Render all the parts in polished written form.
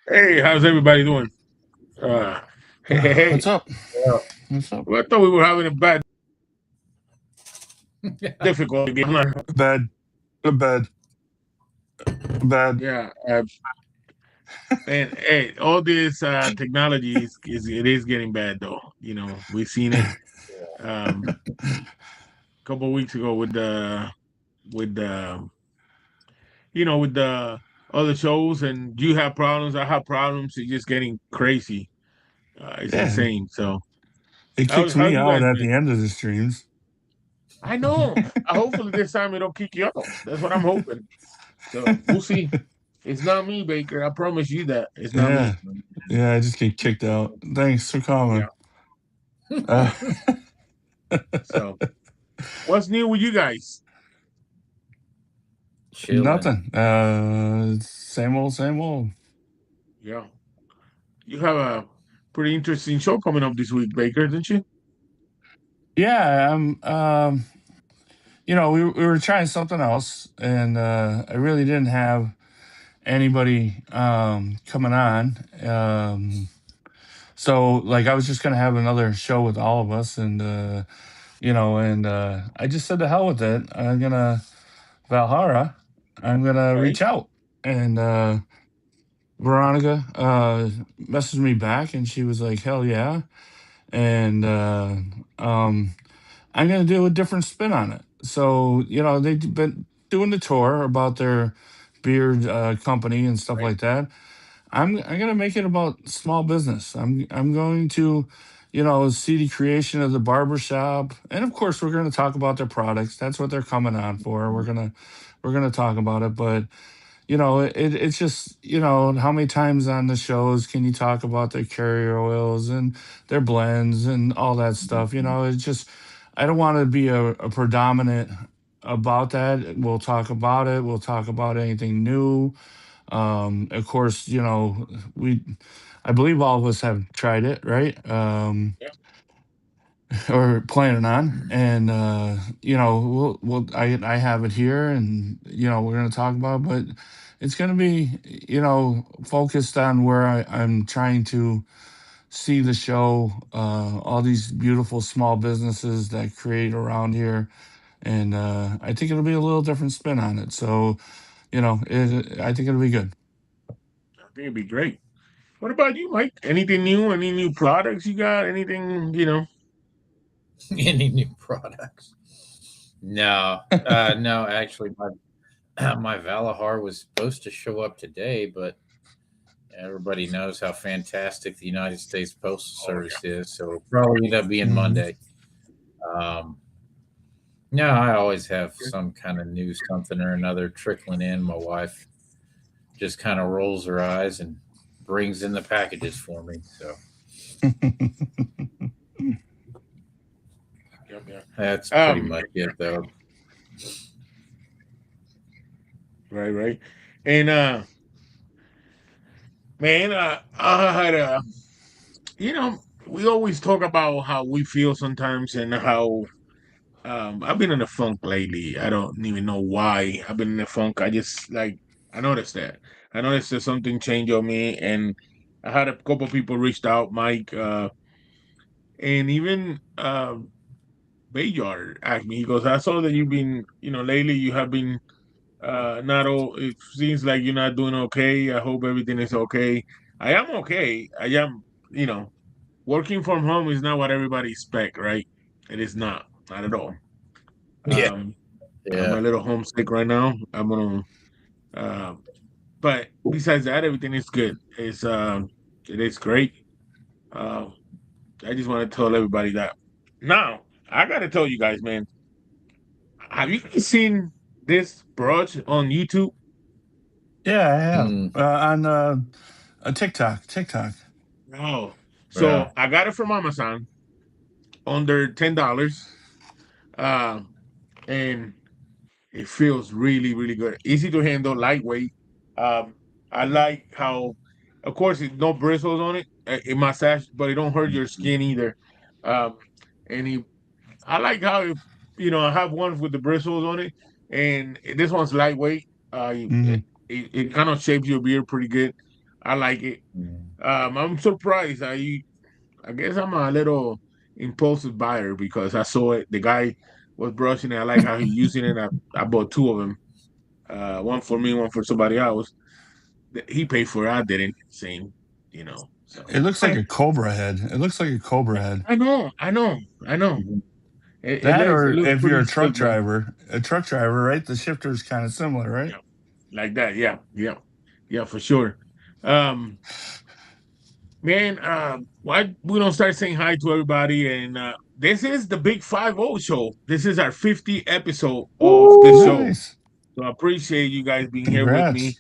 Hey, how's everybody doing? Uh, What's hey. up? Uh, What's up? well, I thought we were having a bad, difficult game. Bad, bad, bad. Yeah, man. Hey, all this technology is getting bad though. We've seen it a couple of weeks ago with the other shows, and you have problems. I have problems. It's just getting crazy. It's Yeah, insane. So, it how kicks how me you out guys at been? the end of the streams. I know. Hopefully this time it don't kick you out. That's what I'm hoping. So we'll see. It's not me, Baker. I promise you that it's not Yeah, me. yeah, I just get kicked out. Thanks for Yeah. calling. Uh, So what's new with you guys? Chilling. nothing. Same old, same old. Yeah. You have a pretty interesting show coming up this week, Baker, didn't you? Yeah, we were trying something else, and I really didn't have anybody coming on. So like I was just gonna have another show with all of us, and I just said to hell with it. Valhara, I'm gonna Right. reach out. And Veronica messaged me back, and she was like, hell yeah. And um, I'm gonna do a different spin on it. So, they've been doing the tour about their beard company and stuff Right. like that. I'm gonna make it about small business. I'm going to, see the creation of the barber shop, and of course we're gonna talk about their products. That's what they're coming on for. We're gonna talk about it, but it's just how many times on the shows can you talk about their carrier oils and their blends and all that stuff? It's just I don't want to be a predominant about that. We'll talk about it. We'll talk about anything new. Of course, we I believe all of us have tried it, right? Yeah. Or planning on, and I have it here, and we're gonna talk about it, but it's gonna be focused on where I'm trying to see the show, all these beautiful small businesses that create around here, and I think it'll be a little different spin on it. So I think it'll be good. I think it'd be great. What about you, Mike? Anything new? Any new products you got? Anything? Any new products? No, no. Actually, my my Valahar was supposed to show up today, but everybody knows how fantastic the United States Postal Oh Service is, so it'll probably end up being Mhm. Monday. Um, no, I always have some kind of new something or another trickling in. My wife just kind of rolls her eyes and brings in the packages for me. So yeah. Yeah. that's Yeah. pretty much it, though. Right, right. And Man, I had a, we always talk about how we feel sometimes and how I've been in a funk lately. I don't even know why I've been in a funk. I just like I noticed that. I noticed that something changed on me, and I had a couple people reached out, Mike, and even Bayard asked me. He goes, "I saw that you've been, lately you have been not all. It seems like you're not doing okay. I hope everything is okay. I am okay. I am, you know, working from home is not what everybody expect, right? It is not at all. Yeah. Um, I'm a Yeah. little homesick right now. I'm gonna, uh, but besides that, everything is good. It is great. Uh, I just want to tell everybody that. Now, I gotta tell you guys, man. Have you guys seen this brush on YouTube? Yeah, I have Mm, on a TikTok. TikTok. No. yeah. So I got it from Amazon under $10. Uh, and it feels really, really good. Easy to handle, lightweight. Um, I like how, of course, it no bristles on it. It massage, but it don't hurt your skin either. Um, and I like how I have one with the bristles on it, and this one's lightweight. Hmm. It kind of shapes your beard pretty good. I like it. Mm. I'm surprised. I guess I'm a little impulsive buyer because I saw it. The guy was brushing it. I like how he's using it. I bought two of them, one for me, one for somebody else. He paid for it. I didn't. Same, So It looks like a cobra head. It looks like a cobra head. I know. Mhm. It That, looks it or looks if you're pretty slick, man. a truck driver, right? The shifter's kind of similar, right? Yeah, like that. Yeah, yeah, yeah, for sure. Um, Man, why we don't start saying hi to everybody? And this is the Big 50 show. This is our 50th episode of this show. Nice. So I appreciate you guys being here with me.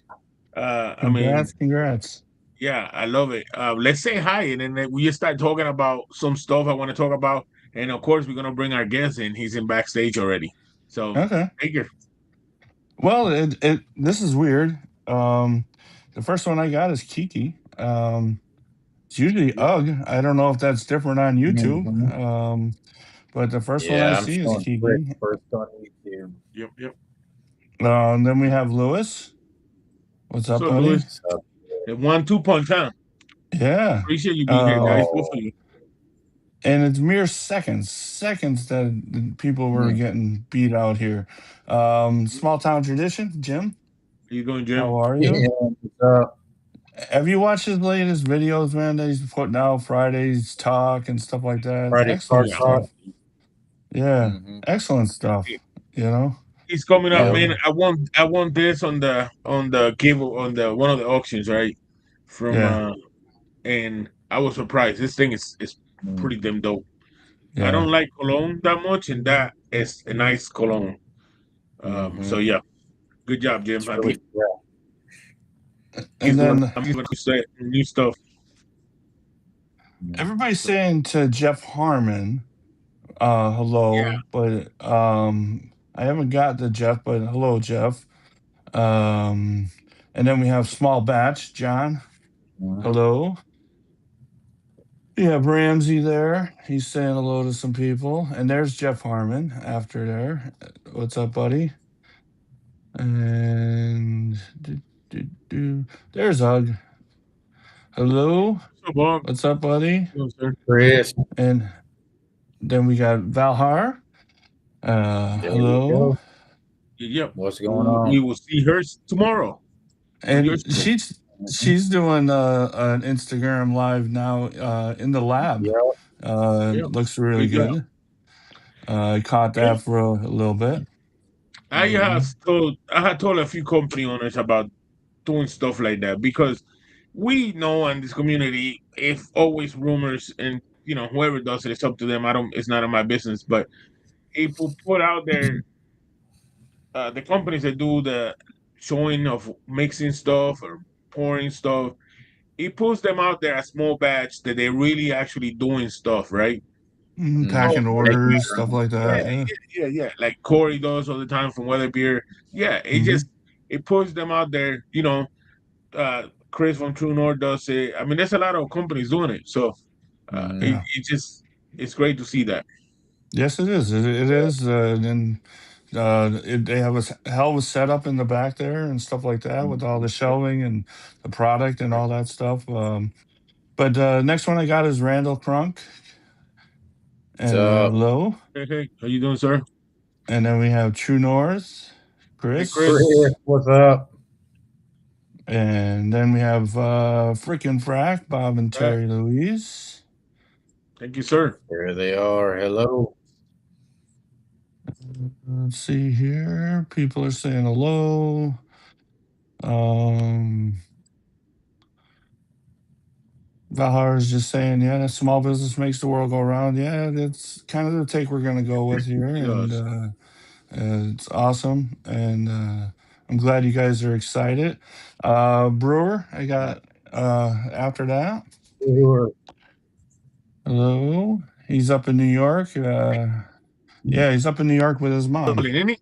Congrats. I mean, Congrats. yeah, I love it. Let's say hi, and then we just start talking about some stuff I want to talk about. And of course, we're gonna bring our guest in. He's in backstage already. So, Okay. Baker, Well, this is weird. Um, the first one I got is Kiki. It's usually yep, UGG. I don't know if that's different on YouTube. Mhm. But the first one I Yeah, I'm see is showing Chris Kiki. first on YouTube. yep. Then we have Lewis. What's What's up, up, buddy? Louis? So, The 1-2 punch, huh? Yeah. Appreciate you being here, guys. Um, Both of oh, you. and it's mere seconds that the people were mm. getting beat out here. Small town tradition, Jim. How you doing, Jim? How are you? Yeah, what's up? Have you watched his latest videos, man? That he's putting out Fridays talk and stuff like that. Friday Oh Excellent Car yeah. Talk. stuff. Yeah, Hmm. excellent stuff. You know. He's coming up, Yeah. man. Uh, I won this on the cable on the one of the auctions, right? From yeah, and I was surprised. This thing is Mm. pretty damn dope. I yeah. don't like cologne that much, and that is a nice cologne. So Hmm. yeah, good job, Jim. It's I really think he's And doing then I'm going to say new stuff. yeah. everybody's So saying to Jeff Harmon, yeah, hello, but I haven't got the Jeff, but hello, Jeff. Um, and then we have small batch, John. Mhm. Hello. You have Ramsey there. He's saying hello to some people. And there's Jeff Harmon after there. What's up, buddy? And there's Ugg. Hello. what's up, Bob? What's up, buddy? Hello, sir. Chris, And then we got Valhar. there we Hello. go. Yep. What's going We on? will see her tomorrow on your And stream. Mhm. she's doing an Instagram live now in the lab. Yeah. Yeah, Looks really good job. good. I caught Yeah. that for a little bit. Hmm. I had told a few company owners about doing stuff like that because we know in this community if always rumors and whoever does it, it's up to them. I don't. It's none of my business. But if we put out there the companies that do the showing of mixing stuff or pouring stuff, it puts them out there as small batch that they're really actually doing stuff, right? Hmm. So Packing Making orders, stuff sure. like yeah, that. Yeah. yeah. Like Corey does all the time from Weather Beer. Yeah, Hmm. it puts them out there, Chris from True North does it. I mean, there's a lot of companies doing it. So Mm, Yeah. it just it's great to see that. Yes, it is. It is. And they have hell of a setup in the back there and stuff like that with all the Yep. shelving and the product and Right. all that stuff. But next one I got is Randall Crunk and so, Low. Hey, hey, how you doing, sir? And then we have True North, Hey, Chris. Chris. Chris, what's up? And then we have Frickin' Frack, Bob and Right. Terry Louise. Thank you, sir. There they are. Hello. Let's see here. People are saying hello. Um, Valhar is just saying, yeah, that small business makes the world go round. Yeah, that's kind of the take we're going to go with here. He And does. it's awesome. And I'm glad you guys are excited. Brewer, I got after that. Sure. Hello. He's up in New York. Yeah, he's up in New York with his mom, Brooklyn, isn't he?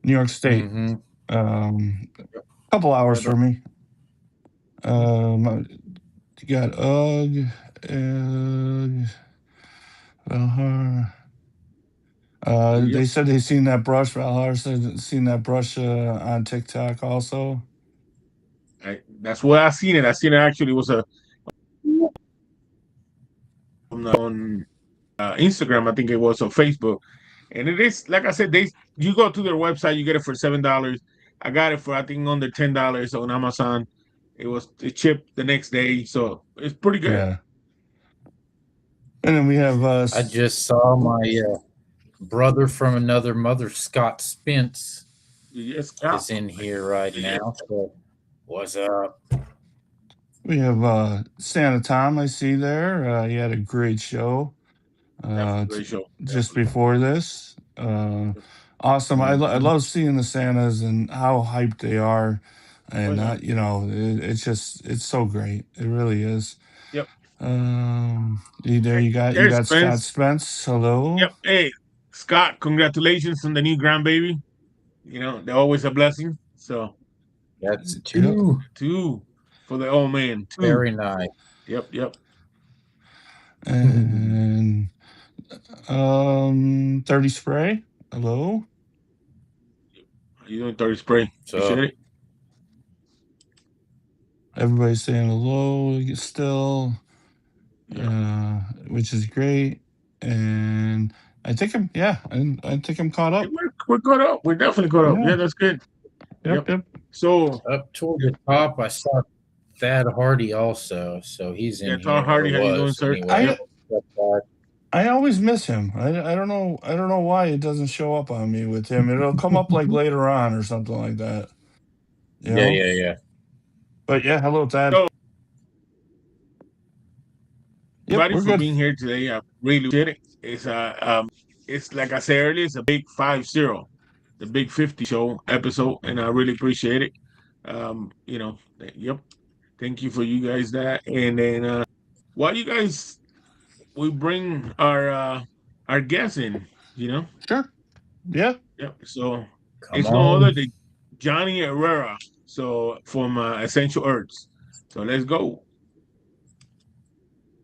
New York State. Mm-hmm. Couple hours Right on. for me. You got Ugg, Valhar. Yep. They said they seen that brush. Valhar said seen that brush on TikTok also. That's where I seen it. I seen it actually was a on Instagram. I think it was on Facebook, and it is like I said. They you go to their website, you get it for $7. I got it for I think under $10 on Amazon. It shipped the next day, so it's pretty good. Yeah. And then we have I just saw my brother from another mother, Scott Spence, Yes, is in here right now. So, what's up? we have Santa Tom. I see there. He had a great show. definitely T- great show. just Definitely. before this. Awesome. I Mm-hmm. love seeing the Santas and how hyped they are, Oh and yeah. it's so great. It really is. Yep. There Hey, you there's got Scott Spence. Spence. Hello. Yep. Hey, Scott, congratulations on the new grandbaby. They're always a blessing. So That's Yep. two. two for the old man. Two. Very nice. Yep. Yep. And 30 spray. Hello. You doing 30 spray? Appreciate so, it. Everybody's saying hello still, Yeah. which is great. And I think I'm caught Hey, up. we're caught up. We're definitely caught up. Yeah. Yeah, that's good. Yep. Yep. Yep. So up toward the top, I saw Thad Hardy also. So, he's yeah, in Todd here, or Hardy, how you doing, was sir? anyway. I Yep. I always miss him. I don't know. I don't know why it doesn't show up on me with him. It'll come up like later on or something like that. You Yeah, know. yeah, yeah. But yeah, hello, Tad. So Yep, everybody we're for good. being here today. I really appreciate it. It's like I said earlier, it's a big 50, the big 50 show episode, and I really appreciate it. Yep. Thank you for you guys that. And then while you guys we bring our guests in, you know. Sure. Yeah. Yep. So Come it's no other on. than Johnny Herrera. So from Essential Earths. So let's go.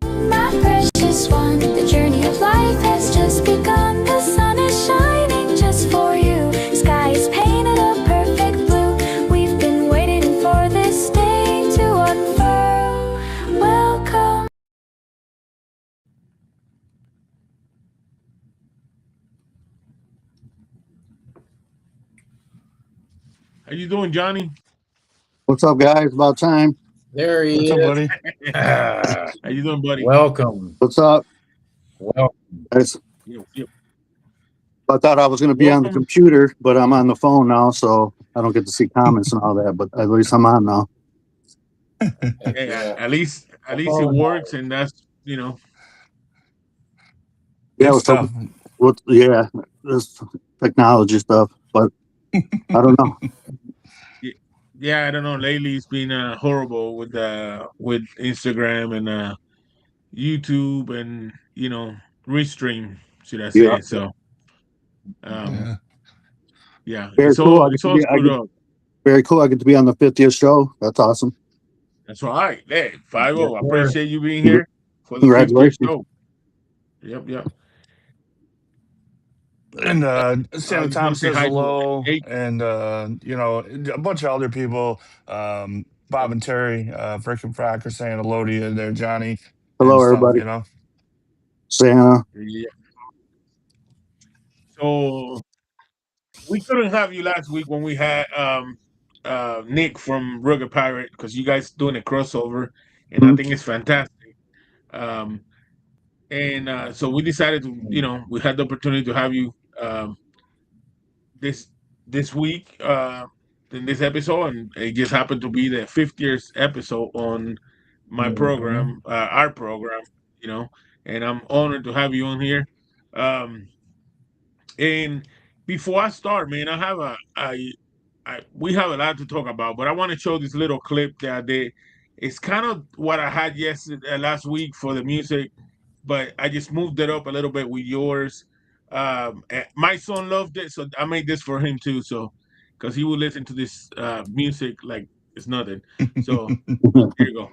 My precious one, the journey of life has just begun. The sun is shining just for you. Sky is painted a perfect blue. We've been waiting for this day to unfurl. Welcome. How you doing, Johnny? What's up, guys? About time. There he What's up, is. buddy? Ah, How you doing, buddy? welcome. What's up, Welcome. guys? Yep. I thought I was going to be on the Welcome. computer, but I'm on the phone now, so I don't get to see comments and all that. But at least I'm on now. Heck Hey, yeah. at least it Oh, works, and that's Yeah, Good I was stuff. hoping. Yeah, this technology stuff, but I don't know. yeah. I don't know. Lately, it's been horrible with Instagram and YouTube and restream, should I Yeah, say? So um, Yeah. yeah, very it's cool. all it's all screwed up. Very cool. I get to be on the 50th show. That's awesome. That's right. Hey, 5 Yes, I sir. appreciate you being here for the 50th Congratulations. show. Yep. And I Santa just want Tom to say says hi to hello, Jake. and a bunch of other people. Bob and Terry, Frickin' Frack are saying hello to you there, Johnny, and Hello, stuff. everybody. Santa. Yeah. So we couldn't have you last week when we had Nick from Rugged Pirate because you guys doing a crossover, and I Mhm. think it's fantastic. Um, and so we decided to, we had the opportunity to have you this this week in this episode, and it just happened to be the 50th episode on my program, our program, you know, and I'm honored to have you on here. Um, and before I start, man, we have a lot to talk about, but I want to show this little clip that I did. It's kind of what I had yesterday, last week for the music, but I just moved it up a little bit with yours. My son loved it, so I made this for him too. So, because he would listen to this music like it's nothing. So here you go.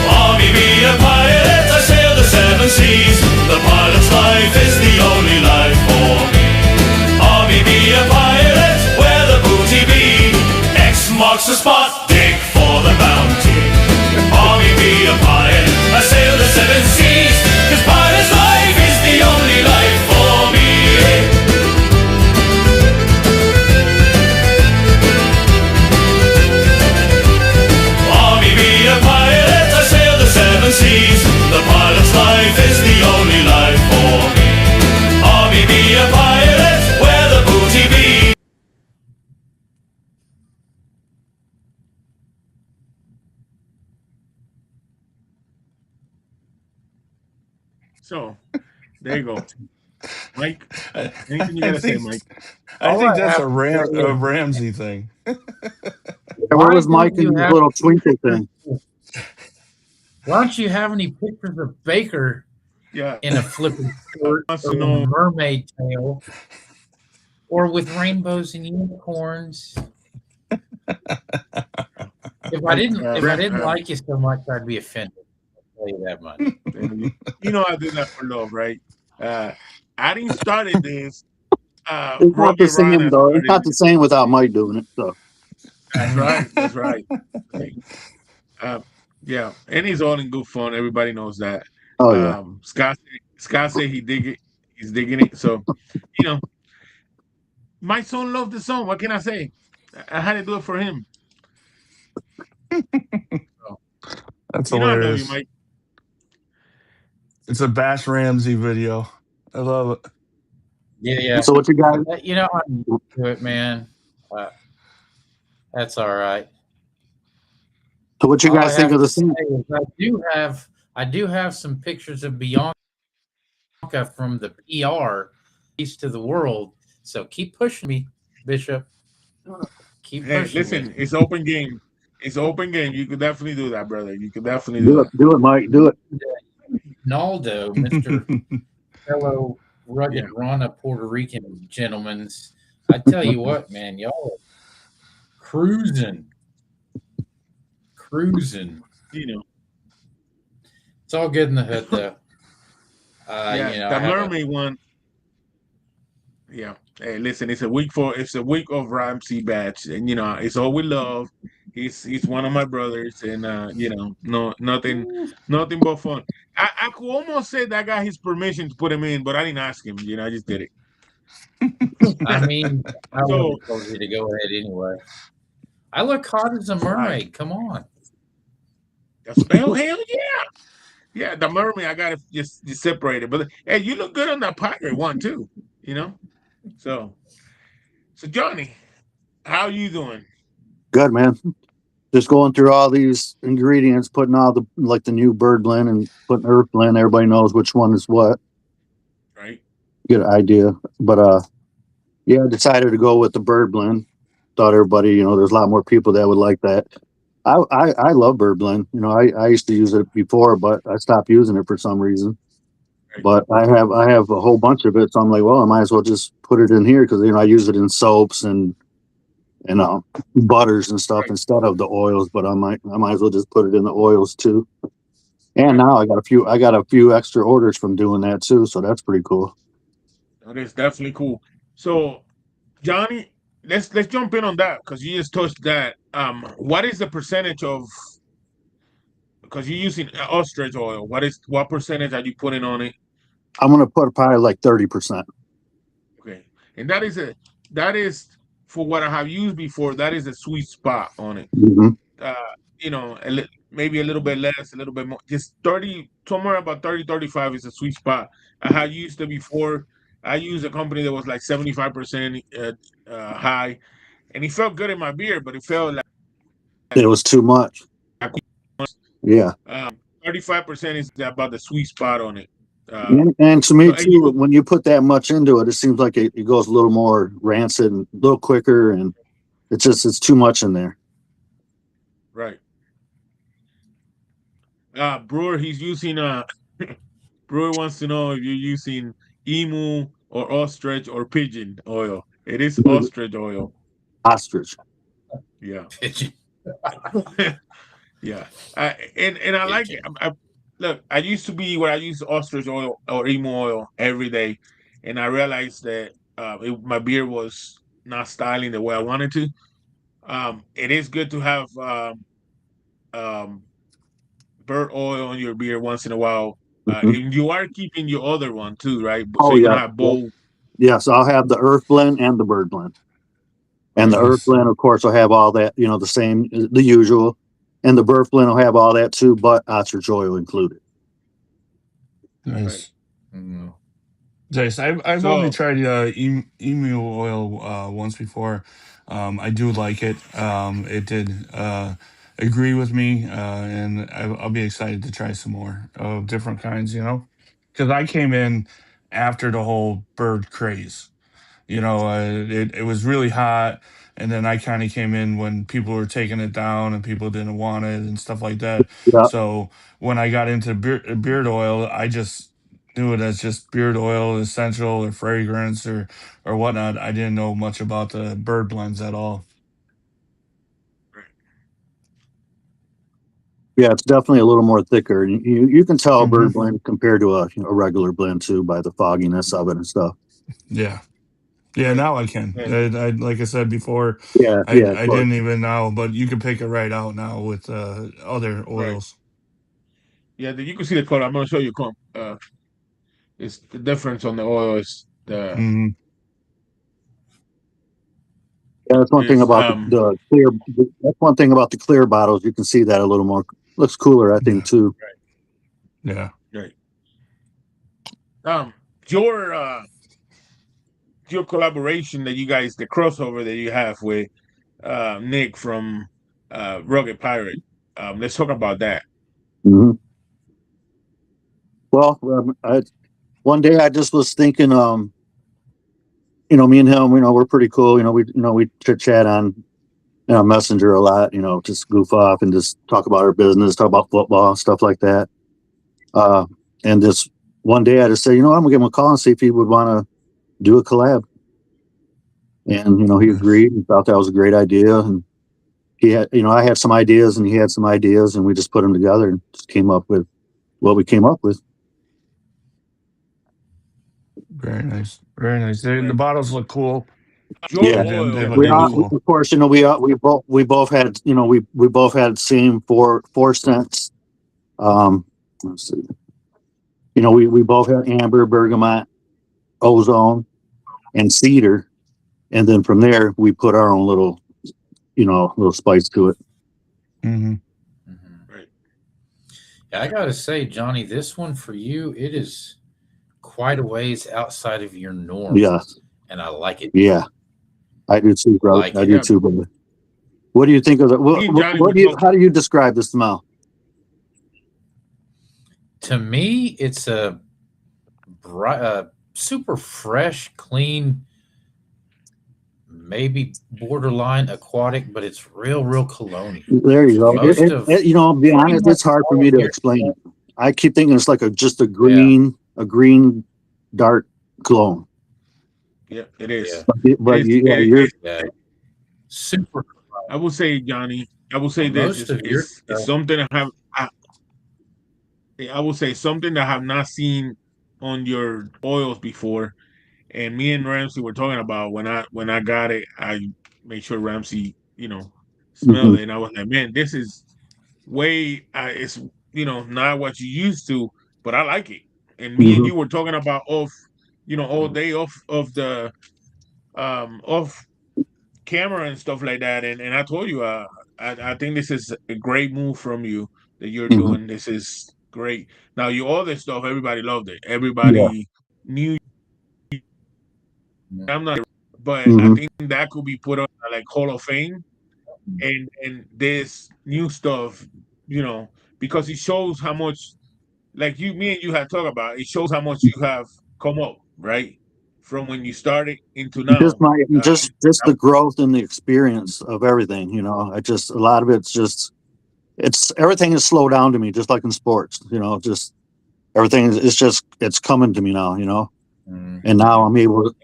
Army be a pilot, I sail the seven seas. The pilot's life is the only life for me. Army be a pilot, where the booty be. X marks the spot, dig for the bounty. Army be a pilot, I sail the seven seas. 'Cause pilot's life is the only life for me. Army be a pilot, I sail the seven seas. The pilot's life is the only life for me. Army be a pilot, where the booty be. So there you go, Mike. I, Anything you I gotta say, think Mike? I All think I that's have a to say is, Ramsey thing. Yeah, why where was Mike don't you and his have little twinkle thing? why don't you have any pictures of Baker Yeah, in a flippin' skirt wants or to in a know. mermaid tail or with rainbows and unicorns? If I didn't like you so much, I'd be offended. I'll tell you that much. You know I do that for love, right? I didn't started this. It's not the Rocky same, Rana though. It's started not the it. same without Mike doing it. So, That's right. That's right. Hey, Uh, yeah, and he's all in good fun. Everybody knows that. oh yeah. Scott said he dig it. He's digging it. So, you know, my son loved the song. What can I say? I had to do it for him. So, That's I love you, hilarious. Mike. It's a Bash Ramsey video. I love it. Yeah. So what you guys? I'm used to it, man. That's all right. So what you All I guys think have of the to say song? is I do have some pictures of Bianca from the PR East to the World. So keep pushing me, Bishop. Keep Hey, pushing listen, me. it's open game. It's open game. You could definitely do that, brother. You could definitely do that. Do it, Mike. Do it. Naldo, Mr. fellow rugged Yeah. Rana Puerto Rican gentlemen. I tell you what, man, y'all are cruising. You know. It's all good in the hood, though. Yeah, the I have mermaid one. Yeah. Hey, listen, it's a week of Ramsey Batch, and it's all with love. He's one of my brothers, and no nothing but fun. I could almost say that I got his permission to put him in, but I didn't ask him. I just did it. I mean, I would So have told you to go ahead anyway. I look hot as a mermaid. right. Come on. Hell yeah. Yeah, the mermaid, I gotta just separate it. But hey, you look good on that pirate one too, you know? So Johnny, how you doing? Good, man. Just going through all these ingredients, putting all the the new bird blend and putting earth blend. Everybody knows which one is what. Right. Get an idea. But yeah, I decided to go with the bird blend. Thought everybody, there's a lot more people that would like that. I love bird blend. You know, I used to use it before, but I stopped using it for some reason. Right. But I have a whole bunch of it, so I'm like, well, I might as well just put it in here because I use it in soaps and butters and stuff Right. instead of the oils. But I might as well just put it in the oils too. And Right. now I got a few extra orders from doing that too, so that's pretty cool. That is definitely cool. So, Johnny, let's jump in on that because you just touched that. What is the percentage of, because you're using ostrich oil? What percentage are you putting on it? I'm gonna put probably like 30%. Okay, and that is for what I have used before. That is a sweet spot on it. Mm-hmm. Uh, maybe a little bit less, a little bit more. Just 30, somewhere about 30, 35 is a sweet spot. I had used it before. I used a company that was like 75% high, and it felt good in my beer, but it felt It was too much. like Yeah. 35% is about the sweet spot on it. And to me So and too, you when you put that much into it, it seems like it goes a little more rancid and a little quicker, and it's too much in there. right. Brewer, he's using Brewer wants to know if you're using emu or ostrich or pigeon oil. It is ostrich oil. Ostrich. Yeah. Pigeon. Yeah. And I like it. Pigeon. Look, I used to be where I used ostrich oil or emu oil every day, and I realized that my beer was not styling the way I wanted to. It is good to have um, bird oil on your beer once in a while. Mm-hmm. And you are keeping your other one too, right? So Oh you're yeah. gonna have both. Yes, I'll have the earth blend and the bird blend. And the Right. earth Nice. blend, of course, will have all that, the same, the usual. And the bird blend will have all that too, but ostrich oil included. Right. Nice. Mm. Nice. I've only So tried emu oil once before. I do like it. It did agree with me, and I'll be excited to try some more of different kinds. Because I came in after the whole bird craze. It was really hot, and then I kind of came in when people were taking it down and people didn't want it and stuff like that. Yeah. So when I got into beard oil, I just knew it as just beard oil, essential or fragrance or whatnot. I didn't know much about the bird blends at all. Yeah, it's definitely a little more thicker. And you can tell a Hmm. bird blend compared to a regular blend too by the fogginess of it and stuff. Yeah. Yeah, right. now I can. And I like I said before, Yeah, I yeah, of I course. didn't even know, but you can pick it right out now with other right. oils. Yeah, you can see the color. I'm gonna show you. It's the difference on the oil Hmm. Yeah, that's one thing is about the clear. That's one thing about the clear bottles. You can see that a little more. Looks cooler, I think, Yeah. too. Yeah. right. Um, your your collaboration that you guys, the crossover that you have with Nick from Rugged Pirate. Let's talk about that. Hmm. Well, one day I just was thinking, me and him, we're pretty cool. We chit chat on Messenger a lot. Just goof off and just talk about our business, talk about football, stuff like that. Uh, and just one day I just said, I'm gonna give him a call and see if he would want to do a collab. And he Nice. agreed and thought that was a great idea. And he had, I had some ideas and he had some ideas, and we just put them together and just came up with what we came up with. Very nice. Very nice. The Right. bottles look cool. Your Yeah, They oil, look we real all, cool. of course, we both had, we both had the same four cents. Let's see, we both had amber, bergamot, ozone, and cedar, and then from there we put our own little spice to it. Hmm. Mhm. right. Yeah, I gotta say, Johnny, this one for you, it is quite a ways outside of your norm, Yeah, and I like it. yeah, I do too, I bro. like I it. do Yeah, too, brother. What do you think of it? me and Johnny were How talking. do you describe the smell? To me, it's a super fresh, clean, maybe borderline aquatic, but it's real colonial. There you go. Most of You know, to be pretty honest, much it's hard for all me of to your explain stuff. it. I keep thinking it's like just a Yeah, green dark clone. Yeah, it yeah, is. It But is. yeah, you're yeah. Super. I will say, Johnny. I will say this Most of your is stuff. something I will say something that I have not seen on your oils before. And me and Ramsey were talking about when I got it. I made sure Ramsey, smelled mhm, it, and I was like, man, this is way. It's not what you used to, but I like it. And me and mhm, you were talking about all day off the off camera and stuff like that. And I told you, I think this is a great move from you that you're mhm. doing. This is great. Now your other stuff, everybody loved it. Yeah. Everybody knew. I'm not, but I Mhm. think that could be put on like Hall of Fame and this new stuff, you know, because it shows how much, like me and you had talked about. It shows how much you have come up, right, from when you started into Just now. my just I- the growth and the experience of everything, you know. I just a lot of it's just it's everything is slowed down to me, just like in sports, you know, just everything is it's just it's coming to me now, you know. And now I'm able to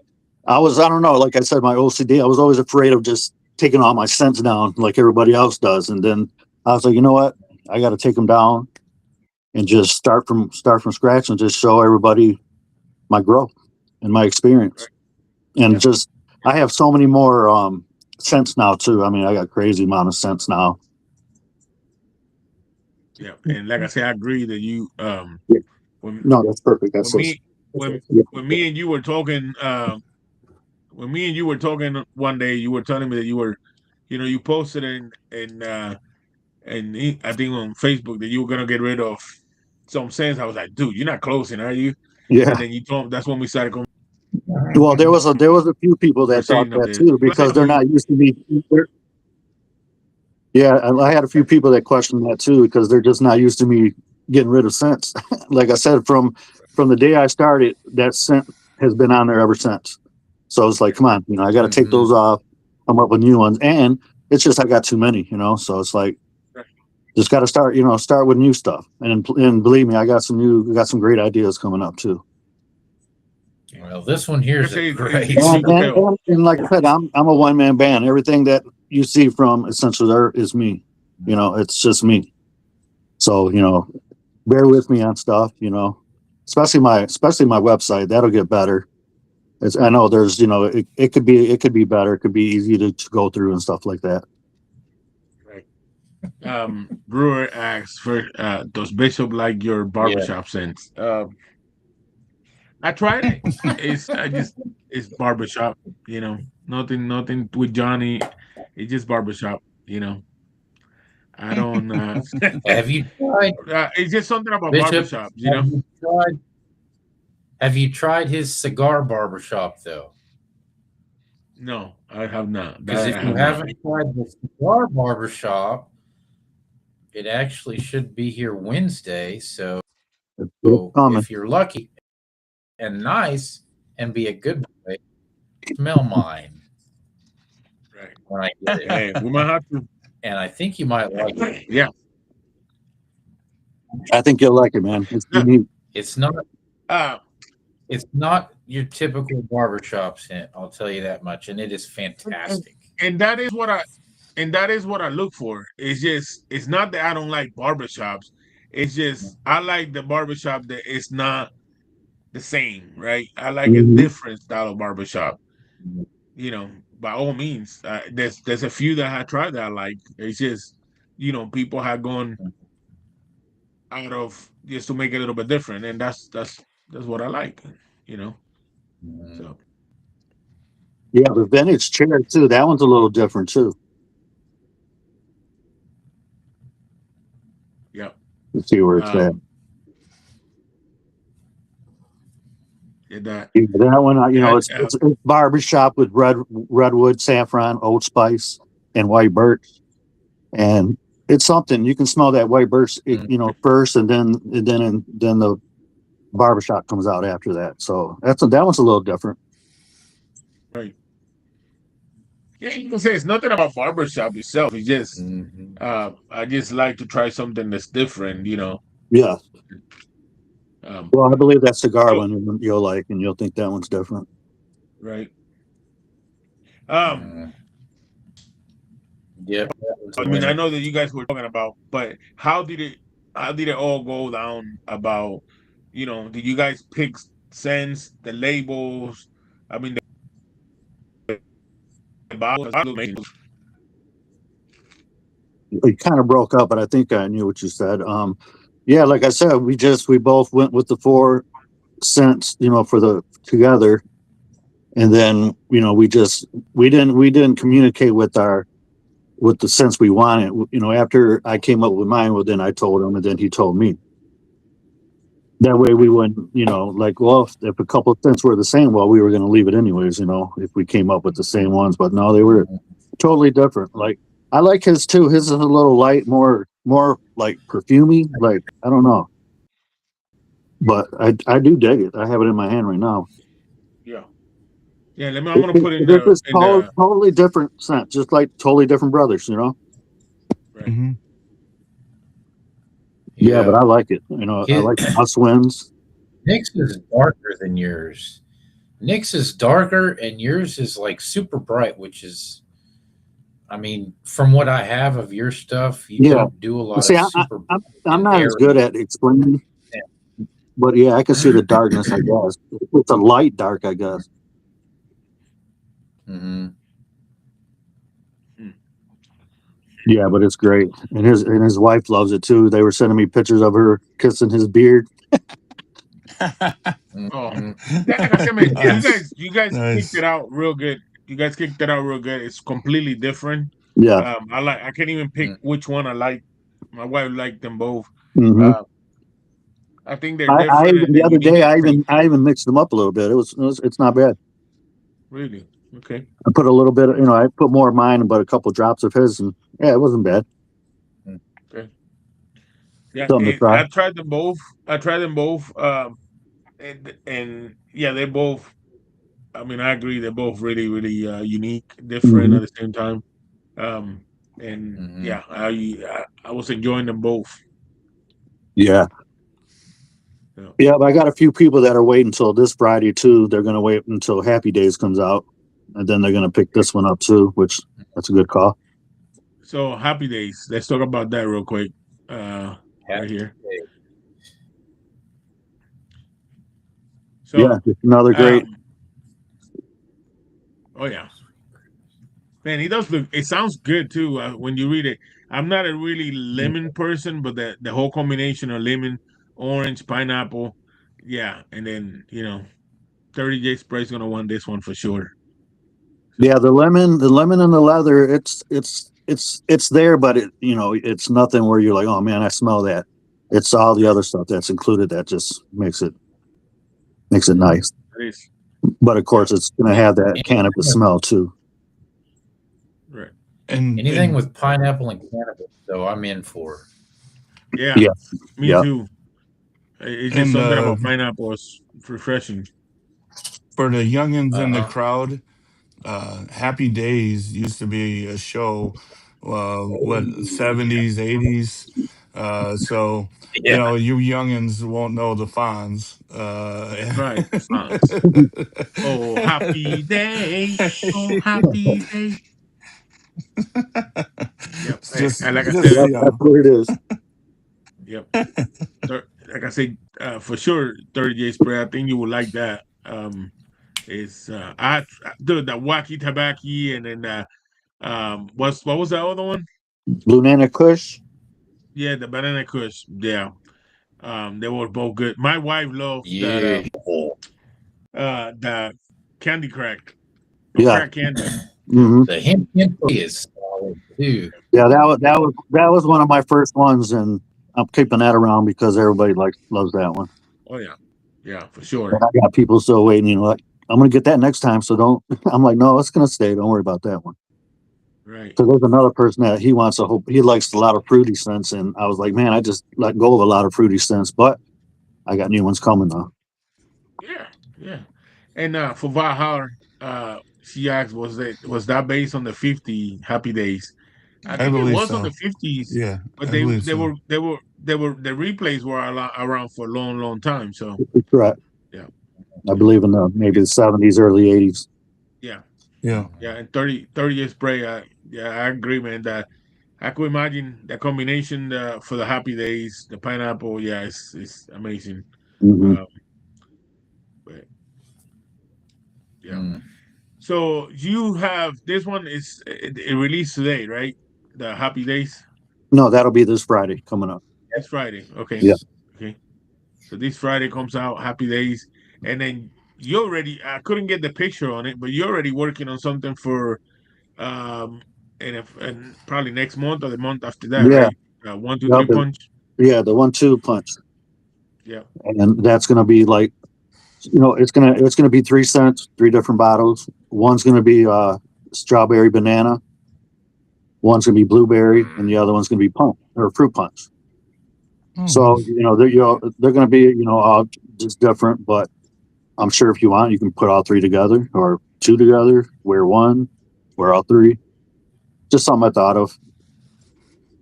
I don't know, like I said, my OCD, I was always afraid of just taking all my scents down like everybody else does. And then I was like, you know what? I gotta take them down and just start from scratch and just show everybody my growth and my experience. right. And Yeah, just I have so many more scents now too. I mean, I got crazy amount of scents now. yeah. And like I said, I agree that you Yeah. when No, that's perfect. That's when so me when yeah. when me and you were talking when me and you were talking one day, you were telling me that you posted I think on Facebook that you were gonna get rid of some sense. I was like, dude, you're not closing, are you? Yeah. And then you told that's when we started Well, there was a few people that thought conversating of that this. too because they're not used to me. Yeah, I had a few people that questioned that too because they're just not used to me getting rid of scents. Like I said, from the day I started, that scent has been on there ever since. So it's like, come on, you know, I got to take Mm-hmm. those off, come up with new ones, and it's just I got too many, you know. So it's like just got to start, you know, start with new stuff. And believe me, I got some great ideas coming up too. Well, this one here Like I is a say, great you And can smell. and, tell. and like I said, I'm a one man band. Everything that you see from Essential Earth is me. You know, it's just me. So, you know, bear with me on stuff, you know, especially my website. That'll get better. I know there's, you know, it could be better. It could be easy to go through and stuff like that. Right. Brewer asks for does Bishop like your Yeah. barbershop scents? I tried it. It's barbershop, nothing with Johnny. It's just barbershop, I don't Have you tried it's just something about Bishop? barbershop, Have you tried his cigar barbershop though? No, I have not. Because That if I you have not. haven't tried the cigar barbershop, it actually should be here Wednesday. So It's coming. if you're lucky and nice and be a good boy, smell mine Right. when I get it. Hey, we might have to And I think you might like it. yeah. I think you'll like it, man. It's Yeah. unique. It's not Uh it's not your typical barbershop scent, I'll tell you that much. And it is fantastic. and that is what I look for. It's not that I don't like barbershops. It's just I like the barbershop that it's not the same, right? I like a Mhm. different style of barbershop. By all means, there's a few that I tried that I like. It's just, people have gone out of just to make it a little bit different, and that's what I like, you know. Mm. So Yeah, the vintage chair too. That one's a little different too. yeah, Let's see where it's at. that Yeah, that one, you know, that it's barbershop with redwood, saffron, old spice, and white birch, and it's something you can smell that white birch, you know, first, and then the barbershop comes out after that. So that one's a little different. right. Yeah, you can say it's nothing about barbershop itself. It's just Mhm. I just like to try something that's different, you know. Yeah. Um, Well, I believe that cigar so one you'll like, and you'll think that one's different. right. Um, Mm. Yep, that was a I mean, I winner. know that you guys were talking about, but how did it all go down about, you know, did you guys pick scents, the labels? I mean, the bottles. You kind of broke up, but I think I knew what you said. Yeah, like I said, we both went with the 4 cents, for the together, and then we didn't communicate with the sense we wanted. After I came up with mine, well, then I told him, and then he told me. That way we wouldn't, like, well, if a couple of cents were the same, well, we were going to leave it anyways, if we came up with the same ones. But no, they were totally different. Like, I like his too. His is a little light, more like perfumey. Like, I don't know, but I do dig it. I have it in my hand right now. Yeah, yeah. I'm gonna put It is in the totally different scent, just like totally different brothers. right. Hmm. Yeah, but Yeah. I like it. I His, like Us Winds. Nick's is darker than yours. Nick's is darker, and yours is like super bright, which is, I mean, from what I have of your stuff, you Yeah. don't do a lot See, of I'm super I'm and not as good airy. at explaining, but yeah, I can see the darkness. I guess it's a light dark. I guess. Mm-hmm. Hmm. Yeah, but it's great, and his wife loves it too. They were sending me pictures of her kissing his beard. Oh, Mm-hmm. yeah. Like I said, man, Nice. you guys kicked Nice. it out real good. You guys kicked it out real good. It's completely different. Yeah. I can't even pick which one I like. My wife liked them both. hmm Uh, I think they're I different and even they're the other day unique. I even mixed them up a little bit. It's not bad. Really? Okay. I put a little bit. I put more of mine, but a couple drops of his, and yeah, it wasn't bad. Okay. Yeah, Something to try. I tried them both. I tried them both. And yeah, they both. I mean, I agree. They're both really, really unique, different hmm at the same time. Um, and Mm-hmm. yeah, I was enjoying them both. Yeah. Yeah. Yeah, but I got a few people that are waiting until this Friday too. They're gonna wait until Happy Days comes out, and then they're gonna pick this one up too. Which that's a good call. So happy days. Let's talk about that real quick. Right Happy here. day. Yeah, So, just another um, great. oh yeah, man, he does look. It sounds good too when you read it. I'm not a really lemon person, but the whole combination of lemon, orange, pineapple, yeah, and then 30J Spray's gonna want this one for sure. Yeah, So the lemon and the leather. It's there, but it's nothing where you're like, oh man, I smell that. It's all the right, other stuff that's included that just makes it Mm-hmm. nice. it is. But of Yeah, course, it's gonna have that Anything cannabis with, smell too. right. anything And with pineapple and cannabis, though, I'm in for. Yeah, Yeah, me yeah, too. It's just and something about pineapple is refreshing. for the youngins Uh in the huh. crowd, Happy Days used to be a show, what, 70s, 80s. So, Yeah. you youngins won't know the Fonz. Right, Fonz. Oh, happy day. Oh, happy day. Yep. It's just, And like I just, said, yep. That's what it is. yep. Like I said, for sure, 30J Spray. I think you would like that. Is the wacky tabaki and then what was that other one? Blue Nana Kush. Yeah, the banana kush. Yeah. They were both good. My wife loves that Yeah. the candy crack. No Yeah. crack candy. Yeah. hmm The hemp hempy is solid too. Yeah, that was one of my first ones, and I'm keeping that around because everybody loves that one. Oh yeah. Yeah, for And sure. I got people still waiting. Like, I'm gonna get that next time, so don't. I'm like, no, it's gonna stay. Don't worry about that one. Right. So there's another person that he likes a lot of fruity scents, and I was like, man, I just let go of a lot of fruity scents, but I got new ones coming though. Yeah. Yeah. And for Valhalla, she asked, was that based on the 50 Happy Days? I I think it believe was on so. the 50s, Yeah, but I believe so. the replays were around for a long, long time. So Correct. yeah, I believe in the maybe the 70s, early 80s. yeah, Yeah. yeah. And 30 year spray. Yeah, I agree, man. That I could imagine the combination for the Happy Days, the pineapple. Yeah, it's amazing. Hmm. Um, but yeah. Mm. So you have this one is it released today, right? The Happy Days. No, that'll be this Friday coming up. That's Friday. Okay. Yeah. Okay. So this Friday comes out, Happy Days, and then you already I couldn't get the picture on it, but you're already working on something for um and probably next month or the month after that, Yeah. right? One, two, Yep. three punch. Yeah. The 1-2 punch, Yeah. and that's going to be like, it's gonna be 3 cents, 3 different bottles. One's going to be strawberry banana. One's going to be blueberry, and the other one's going to be punch or fruit punch. Oh, So nice. they're going to be all just different, but I'm sure if you want, you can put all three together or two together. Wear one, wear all three. Just something I thought of.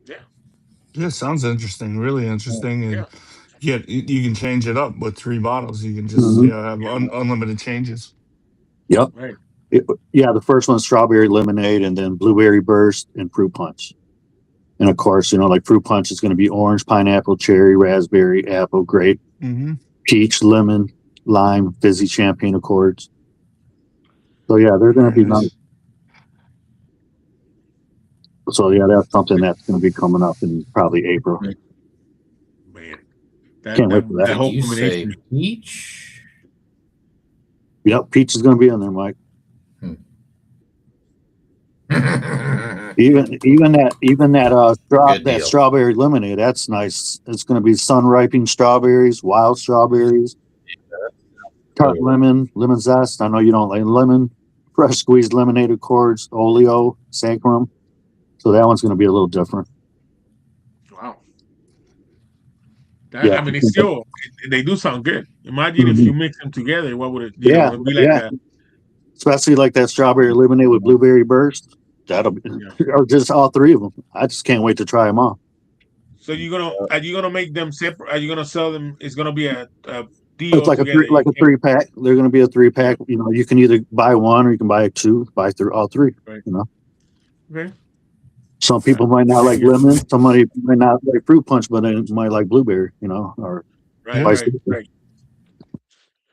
Yeah. Yeah, sounds interesting. Really interesting. Yeah. And you can change it up with 3 bottles. You can just Hmm. have Yeah. unlimited changes. Yep. Right. Yeah, the first one's strawberry lemonade, and then blueberry burst and fruit punch. And of course, like fruit punch is going to be orange, pineapple, cherry, raspberry, apple, grape, Mm-hmm. peach, lemon, lime, fizzy champagne accords. So yeah, they're going to Very be nice. nice. So yeah, that's something that's going to be coming up in probably April. Man. That Can't wait that for that. that Did whole you say combination. peach? Yep, peach is going to be in there, Mike. Good That deal. strawberry lemonade, that's nice. It's going to be sun ripened strawberries, wild strawberries, tart lemon, lemon zest. I know you don't like lemon. Fresh squeezed lemonade accords, oleo, saccharum. So that one's going to be a little different. Wow. That Yeah. I mean, it's still they do sound good. Imagine if Mhm. you mix them together, what would it? Yeah, It'd be like yeah. Especially like that strawberry lemonade with blueberry burst. That'll be, Yeah. or just all three of them. I just can't wait to try them all. So are you gonna make them separate? Are you gonna sell them? It's gonna be a deal It's like a together. like You a can't, 3-pack. They're going to be a 3-pack. You can either buy one or you can buy two, buy through all three. Right. Okay. Some people might not like Figure. lemon. Somebody might not like fruit punch, but they might like blueberry. Or Right, vice right, versa. right.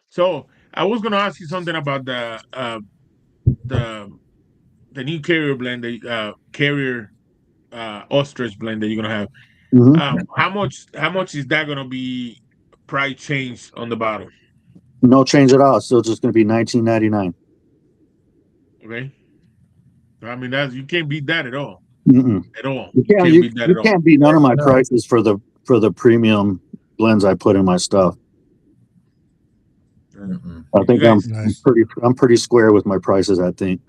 So I was gonna ask you something about the the new carrier blend, the carrier ostrich blend that you're gonna have. Mhm. How much is that gonna be price change on the bottle? No change at all. It's still just going to be $19.99. Okay. I mean that's you can't beat that at all. Mm-mm. At all. You You can't can't you, beat that you at all. can't beat none of my No. prices for the premium blends I put in my stuff. Mm-mm. I You think guys, Nice. I'm pretty square with my prices. I think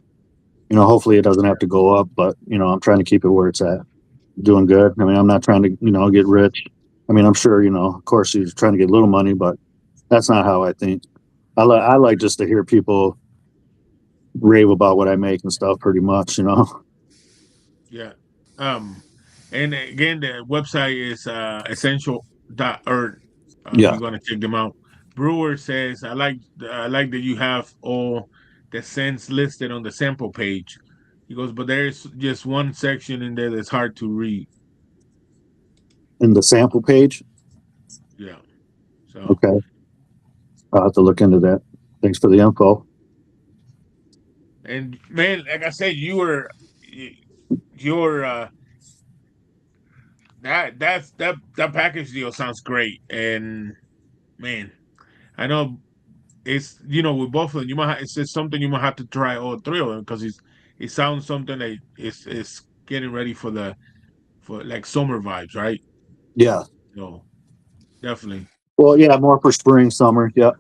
hopefully it doesn't have to go up, but I'm trying to keep it where it's at. Doing good. I mean, I'm not trying to get rich. I mean, I'm sure of course you're trying to get a little money, but that's not how I think. I like just to hear people rave about what I make and stuff. Pretty much. yeah. And again the website is essential.earth. Yeah. You're gonna check them out. Brewer says I like that you have all the scents listed on the sample page. He goes, but there's just one section in there that's hard to read. In the sample page. Yeah. So Okay. I'll have to look into that. Thanks for the info. and man, like I said, you're that package deal sounds great. And man, I know it's with both of them, it's just something you might have to try all three of them because it sounds something that is getting ready for like summer vibes, right? Yeah. So definitely, Well, yeah, more for spring, summer. Yep.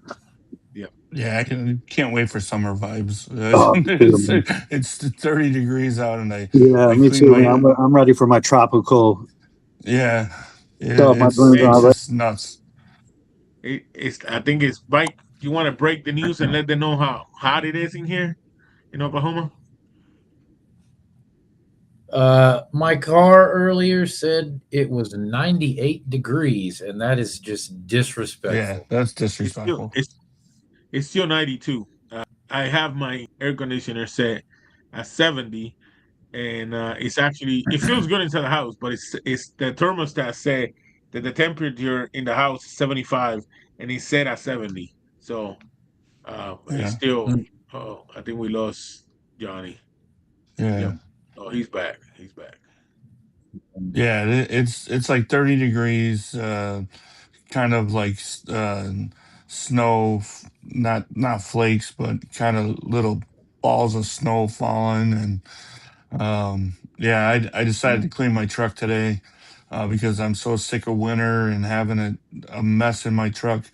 yeah. Yeah, can't wait for summer vibes. Oh, it's, man. it's 30 degrees out, and Yeah, I me clean too, man. my I'm ready for my tropical yeah. stuff. My blends and Man, It's all that. just nuts. it's I think it's Mike. You want to break the news and let them know how hot it is in here? in Oklahoma? My car earlier said it was 98 degrees, and that is just Yeah, disrespectful. that's It's still disrespectful. it's still 92. I have my air conditioner set at 70, and it's actually it feels good inside the house, but it's the thermostat said that the temperature in the house is 75, and it's set at 70. So it's Yeah, still. Oh, I think we lost Johnny. Yep. yeah, Oh, he's back. He's back. yeah. It's like 30 degrees. Kind of like snow, not flakes, but kind of little balls of snow falling. And yeah, I decided to clean my truck today because I'm so sick of winter and having a mess in my truck.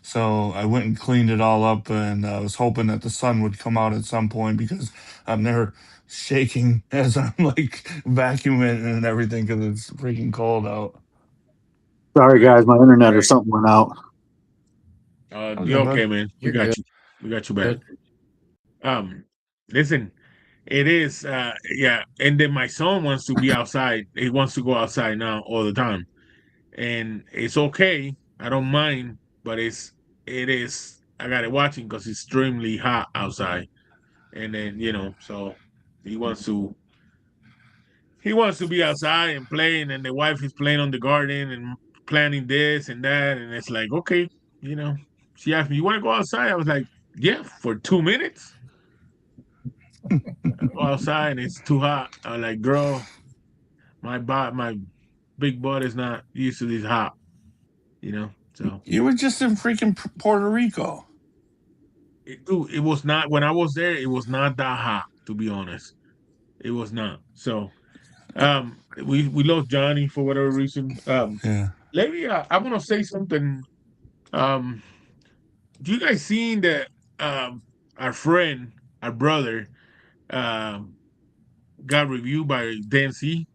So I went and cleaned it all up, and I was hoping that the sun would come out at some point because I'm there shaking as I'm like vacuuming and everything because it's freaking cold out. Sorry, Right. guys, my internet or Right. something went out. Okay, You're bud. okay, man. We You're got good. you. We got you back. Um, Listen, it is yeah, and then my son wants to be outside. He wants to go outside now all the time. And it's okay. I don't mind, but it is I got it watching because it's extremely hot outside. And then, so he wants to he wants to be outside and playing, and the wife is playing on the garden and planning this and that, and it's like, okay, you know. She asked me, "You want to go outside?" I was like, "Yeah, for 2 minutes." I go outside and it's too hot. I was like, "Girl, my big butt is not used to this hot." So You were just in freaking Puerto Rico. dude, it was not when I was there. It was not that hot, to be honest. It was not. So we lost Johnny for whatever reason. Yeah. Lately, I want to say something. Um, do you guys seen that our friend, our brother, um, got reviewed by DNC,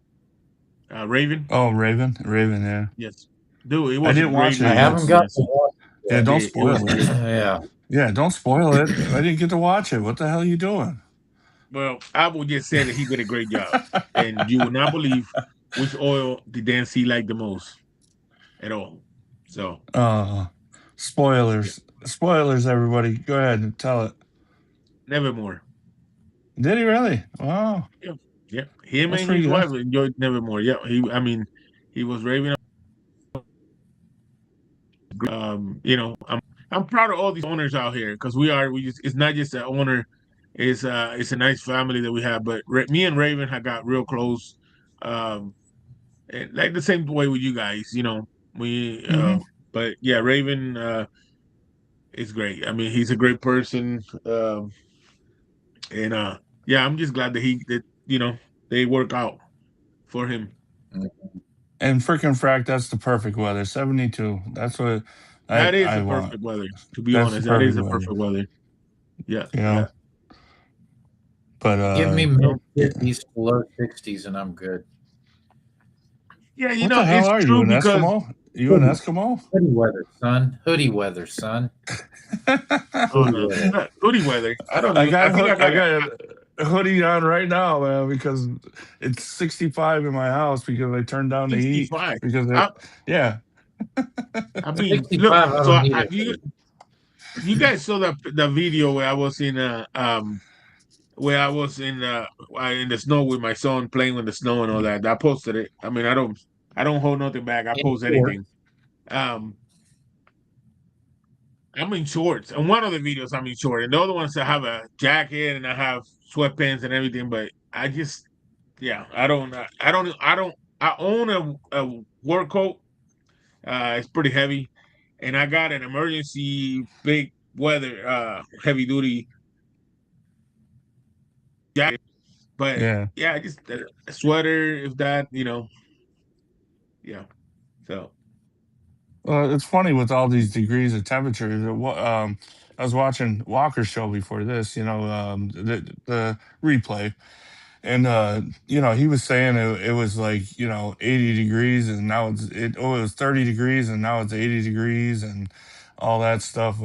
Raven? Oh, Raven, Raven. Yeah. Yes, dude, it I was a didn't great watch it I yet. haven't review, got man. to watch Yeah, don't It was spoil it. great. yeah. Yeah, don't spoil it. I didn't get to watch it. What the hell are you doing? Well, I will just say that he did a great job, and you will not believe which oil the DNC like the most at all. So, Uh, yeah, spoilers. Spoilers, everybody. Go ahead and tell it. Nevermore. Did he really? Wow, Yeah, yeah. Him that's and pretty his good. wife enjoyed Nevermore. Yeah, I mean, he was raving. I'm proud of all these owners out here because it's not just an owner, it's a nice family that we have. But me and Raven have got real close, um, and like the same way with you guys. We Hmm. but yeah, Raven is great. I mean, he's a great person, and yeah, I'm just glad that they work out for him. And freaking frack, that's the perfect weather. 72. That's what That is I the want. perfect weather. To be That's the honest, that is perfect the weather. perfect weather. Yeah, You yeah. know. But Give me mid So, 50s to low 60s, and I'm good. yeah, what the hell it's are you, true an because Eskimo? You an Hoodie, Eskimo? hoodie weather, son. Hoodie weather, son. oh Hoodie no, weather. hoodie weather. I don't I even. I got think I I got it. got a hoodie on right now, man, because it's 65 in my house because I turned down the heat 65. because I yeah. I mean, look. 65, I So don't need a you hoodie. you guys saw the video where I was in the snow with my son playing with the snow and all that. I posted it. I mean, I don't hold nothing back. I In post short, anything. Um, I'm in shorts. And one of the videos I'm in short, and the other ones I have a jacket and I have sweatpants and everything. But I just, yeah, I own a work coat. It's pretty heavy, and I got an emergency big weather heavy duty jacket. But Yeah. yeah, just a sweater if that, yeah. So Well, it's funny with all these degrees of temperature. I was watching Walker's show before this, the replay, and he was saying it was like 80 degrees, and now it was 30 degrees, and now it's 80 degrees, and all that stuff.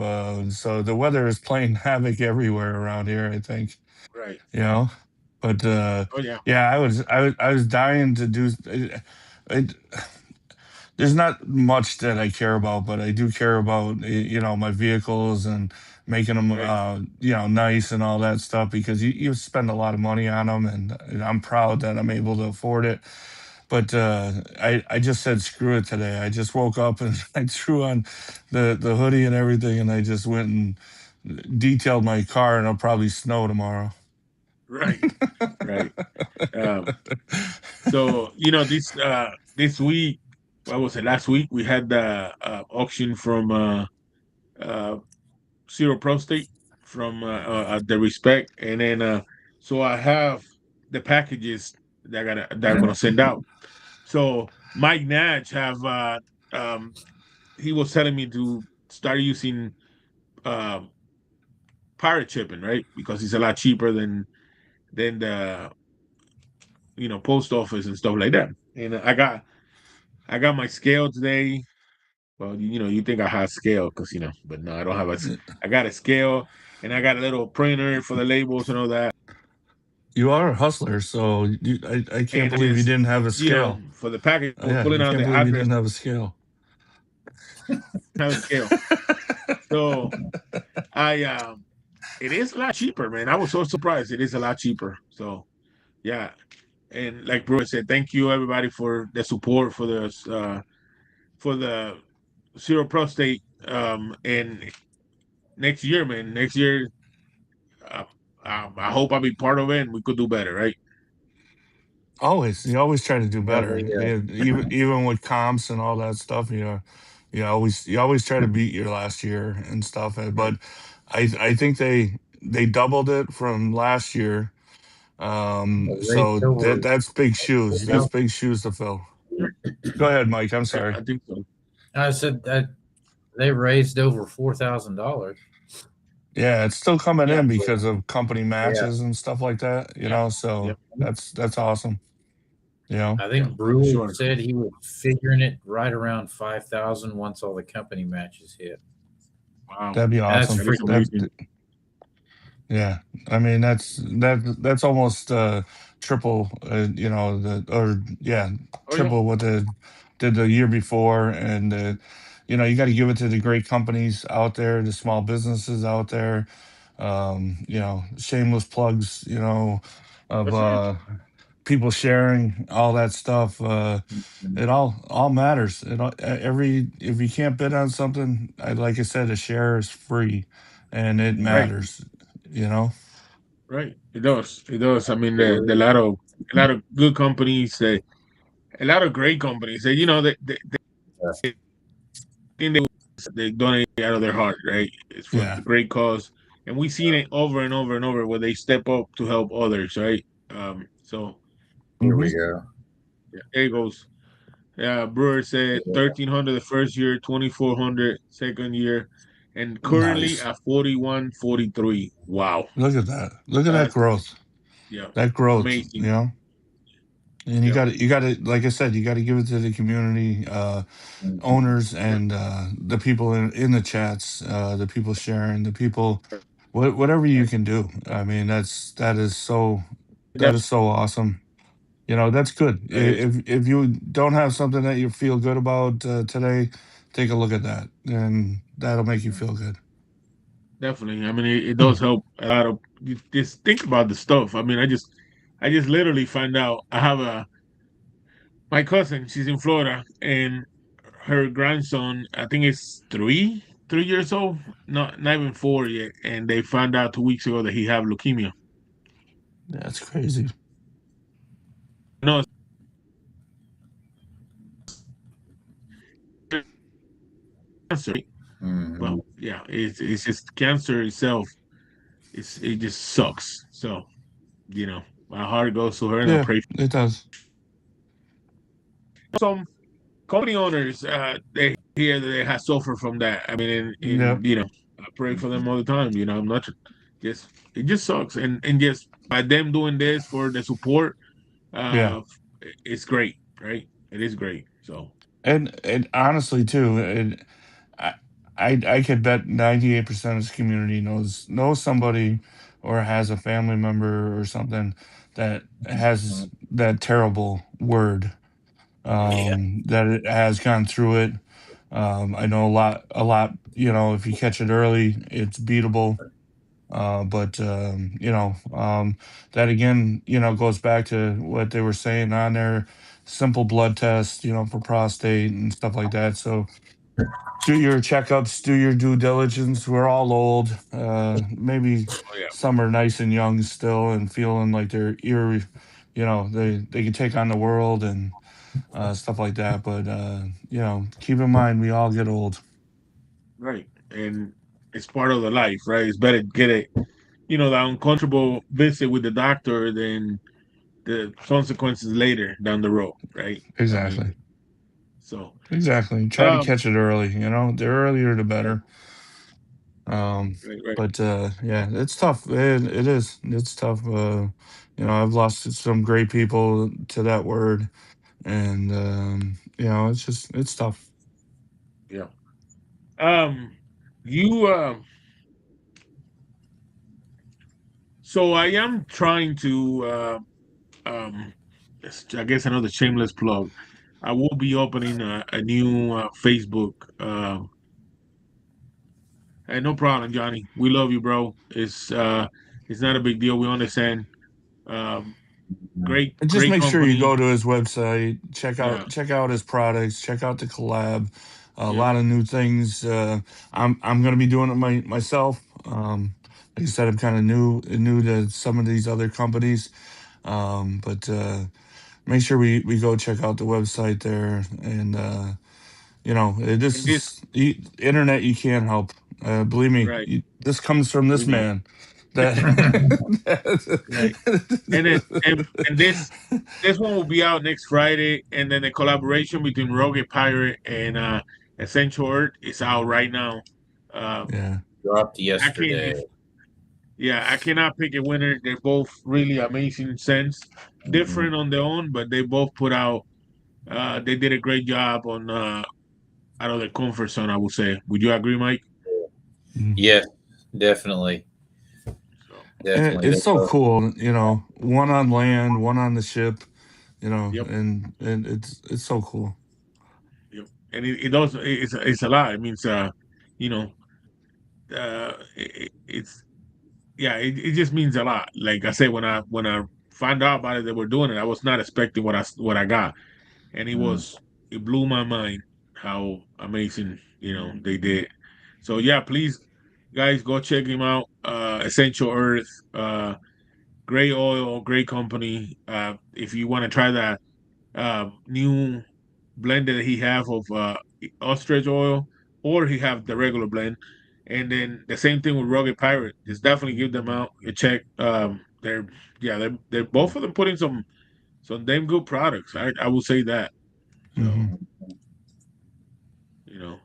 So the weather is playing havoc everywhere around here, I think. Right. you know. But Oh yeah. yeah, I was dying to do. It, there's not much that I care about, but I do care about my vehicles and making them Right. nice and all that stuff because you spend a lot of money on them, and I'm proud that I'm able to afford it. But I just said screw it today. I just woke up and I threw on the hoodie and everything, and I just went and detailed my car, and it'll probably snow tomorrow. Right. Right. Um, so this week, what was it? Last week we had the auction from uh, Zero Prostate from the Respect, and then so I have the packages that I'm gonna send out. So Mike Natch have he was telling me to start using um pirate shipping, right? Because it's a lot cheaper than the post office and stuff like that. And I got my scale today. Well, you think I have scale because but no, I don't have a. I got a scale and I got a little printer for the labels and all that. You are a hustler, so I can't And believe you just didn't have a scale. for the package, Oh, we're yeah, pulling you out can't the believe you address, didn't have a scale. have a scale. So I it is a lot cheaper, man. I was so surprised. It is a lot cheaper. So yeah, and like Brewer said, thank you everybody for the support for the Zero Prostate. And next year, man, next year, uh, I hope I'll be part of it and we could do better, right? Always, you always try to do better. Every year. Even with comps and all that stuff, you always try to beat your last year and stuff. Right. But I think they doubled it from last year. Raised So over, that's big you shoes. That's know, big shoes to fill. Go ahead, Mike. I'm Yeah, sorry. I think so. I said that they raised over $4,000. Yeah, it's still coming Yeah, in because of company Yeah, matches and stuff like that. yeah, So yeah, that's awesome. You know, I yeah, think for Brewer sure. said he was figuring it right around 5,000 once all the company matches hit. Wow, that'd be That's awesome. that is freaking. That amazing. Yeah, I mean that's almost triple, or yeah, Oh yeah, triple what they did the year before, and you got to give it to the great companies out there, the small businesses out there. Shameless plugs, for of sure. people sharing all that stuff. It all matters. Every if you can't bid on something, like I said, a share is free, and it Right, matters. You know. right. It does. It does. I mean, the lot of good companies, a lot of great companies. They think they donate out of their heart, right? It's for Yeah. the great cause, and we've seen it over and over and over where they step up to help others, right? So Here Hmm. we go. yeah, there it goes. Yeah, Brewer said 1,300 the first year, 2,400 second year, and currently Nice. at 41.43. Wow, Look at that. Look at that that's growth. yeah, That growth. amazing. And Yeah, you got to, like I said, you got to give it to the community, owners, yeah, and the people in the chats, the people sharing, the people, whatever you right. can do. I mean, that That is so awesome. That's good. that is If you don't have something that you feel good about today, take a look at that, and that'll make you feel good. definitely. I mean, it does help a lot of. You just think about the stuff. I mean, I just literally find out. I have my cousin. She's in Florida, and her grandson, I think it's 3 years old, not even 4 yet, and they found out 2 weeks ago that he have leukemia. That's crazy. No, it's cancer. Mhm. Well, yeah, it's just cancer itself. It just sucks. So my heart goes to her, and I Yeah, pray. it does. Some company owners, they hear that they have suffered from that. I mean, Yep. I pray for them all the time. I'm not just it just sucks, and just by them doing this for the support, Yeah. uh, it's great, right? It is great. So And honestly too, I I could bet 98% of this community knows somebody or has a family member or something that has that terrible word, Yeah. that it has gone through it. I know a lot. You know, if you catch it early, it's beatable. But that again, goes back to what they were saying on their simple blood test, for prostate and stuff like that. So do your checkups, do your due diligence. We're all old. Maybe Oh yeah. some are nice and young still and feeling like they're they can take on the world and stuff like that. But keep in mind we all get old. Right. And it's part of the life, right? It's better to get it, the uncomfortable visit with the doctor than the consequences later down the road, right? I mean, Exactly. so Exactly. Try to um catch it early, the earlier the right, better. right. But yeah, it's tough. It is. It's tough. I've lost some great people to that word, and it's tough. Yeah. You so I am trying to I guess another shameless plug. I will be opening a new Facebook. Hey, no problem, Johnny. We love you, bro. It's not a big deal. We understand. Um, great, And just great make sure you company. go to his website, Yeah. check out his products, check out the collab. A Yep. lot of new things. I'm gonna be doing it myself. Like I said, I'm kind of new to some of these other companies. But make sure we go check out the website there, and this And this is internet. You can't help. Believe me, right. this comes from We this know. man. That Right. And then and this one will be out next Friday, and then the collaboration between Rogue Pirate and Essential Earth is out right now. Um, yeah. Dropped I can't yesterday. just yeah, I cannot pick a winner. They're both really amazing scents, Mhm. different on their own, but they both put out. They did a great job on out of the comfort zone. I would say. Would you agree, Mike? Mm. Yes, definitely, So, And definitely. They it's so both. cool, one on land, one on the ship, yep, and it's so cool. yep. And it also it's a lot. It means you know, it's yeah, it just means a lot. Like I said, when I found out about it, they were doing it. I was not expecting what I got, and Mm. it blew my mind how amazing they did. So yeah, please guys go check him out. Essential Earth, great oil, great company. If you want to try that new blend that he have of ostrich oil, or he have the regular blend. And then the same thing with Rugged Pirate. Just definitely give them out a check. They're yeah, they're both of them putting some damn good products. I will say that. So Hmm. you know,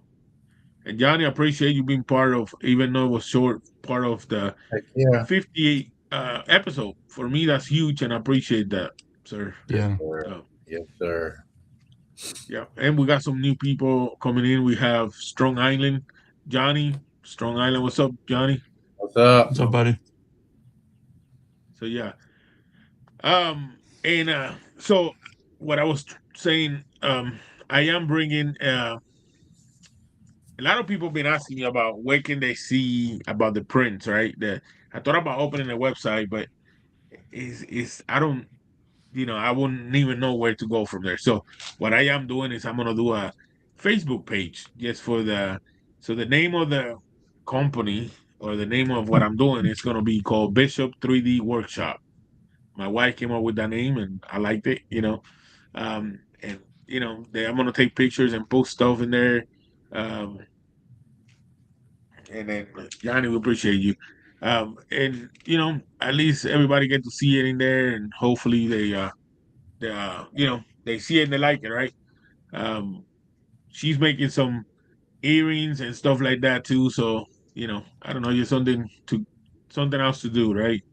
and Johnny, I appreciate you being part of, even though it was short, part of the Heck yeah. 58 episode. For me, that's huge, and I appreciate that, sir. Yes, Yeah. sir. So Yes, sir. yeah, and we got some new people coming in. We have Strong Island, Johnny. Strong Island, what's up, Johnny? What's up? What's up, buddy? So yeah, and so what I was saying, I am bringing. A lot of people been asking me about where can they see about the prints, right? I thought about opening a website, but is I don't I wouldn't even know where to go from there. So what I am doing is I'm gonna do a Facebook page just for the name of the company, or the name of what I'm doing is gonna be called Bishop 3D Workshop. My wife came up with that name and I liked it. And I'm gonna take pictures and post stuff in there. Um, and then Johnny, we appreciate you. And at least everybody get to see it in there, and hopefully they see it and they like it, right? Um, she's making some earrings and stuff like that too. So I don't know, just something else to do, right?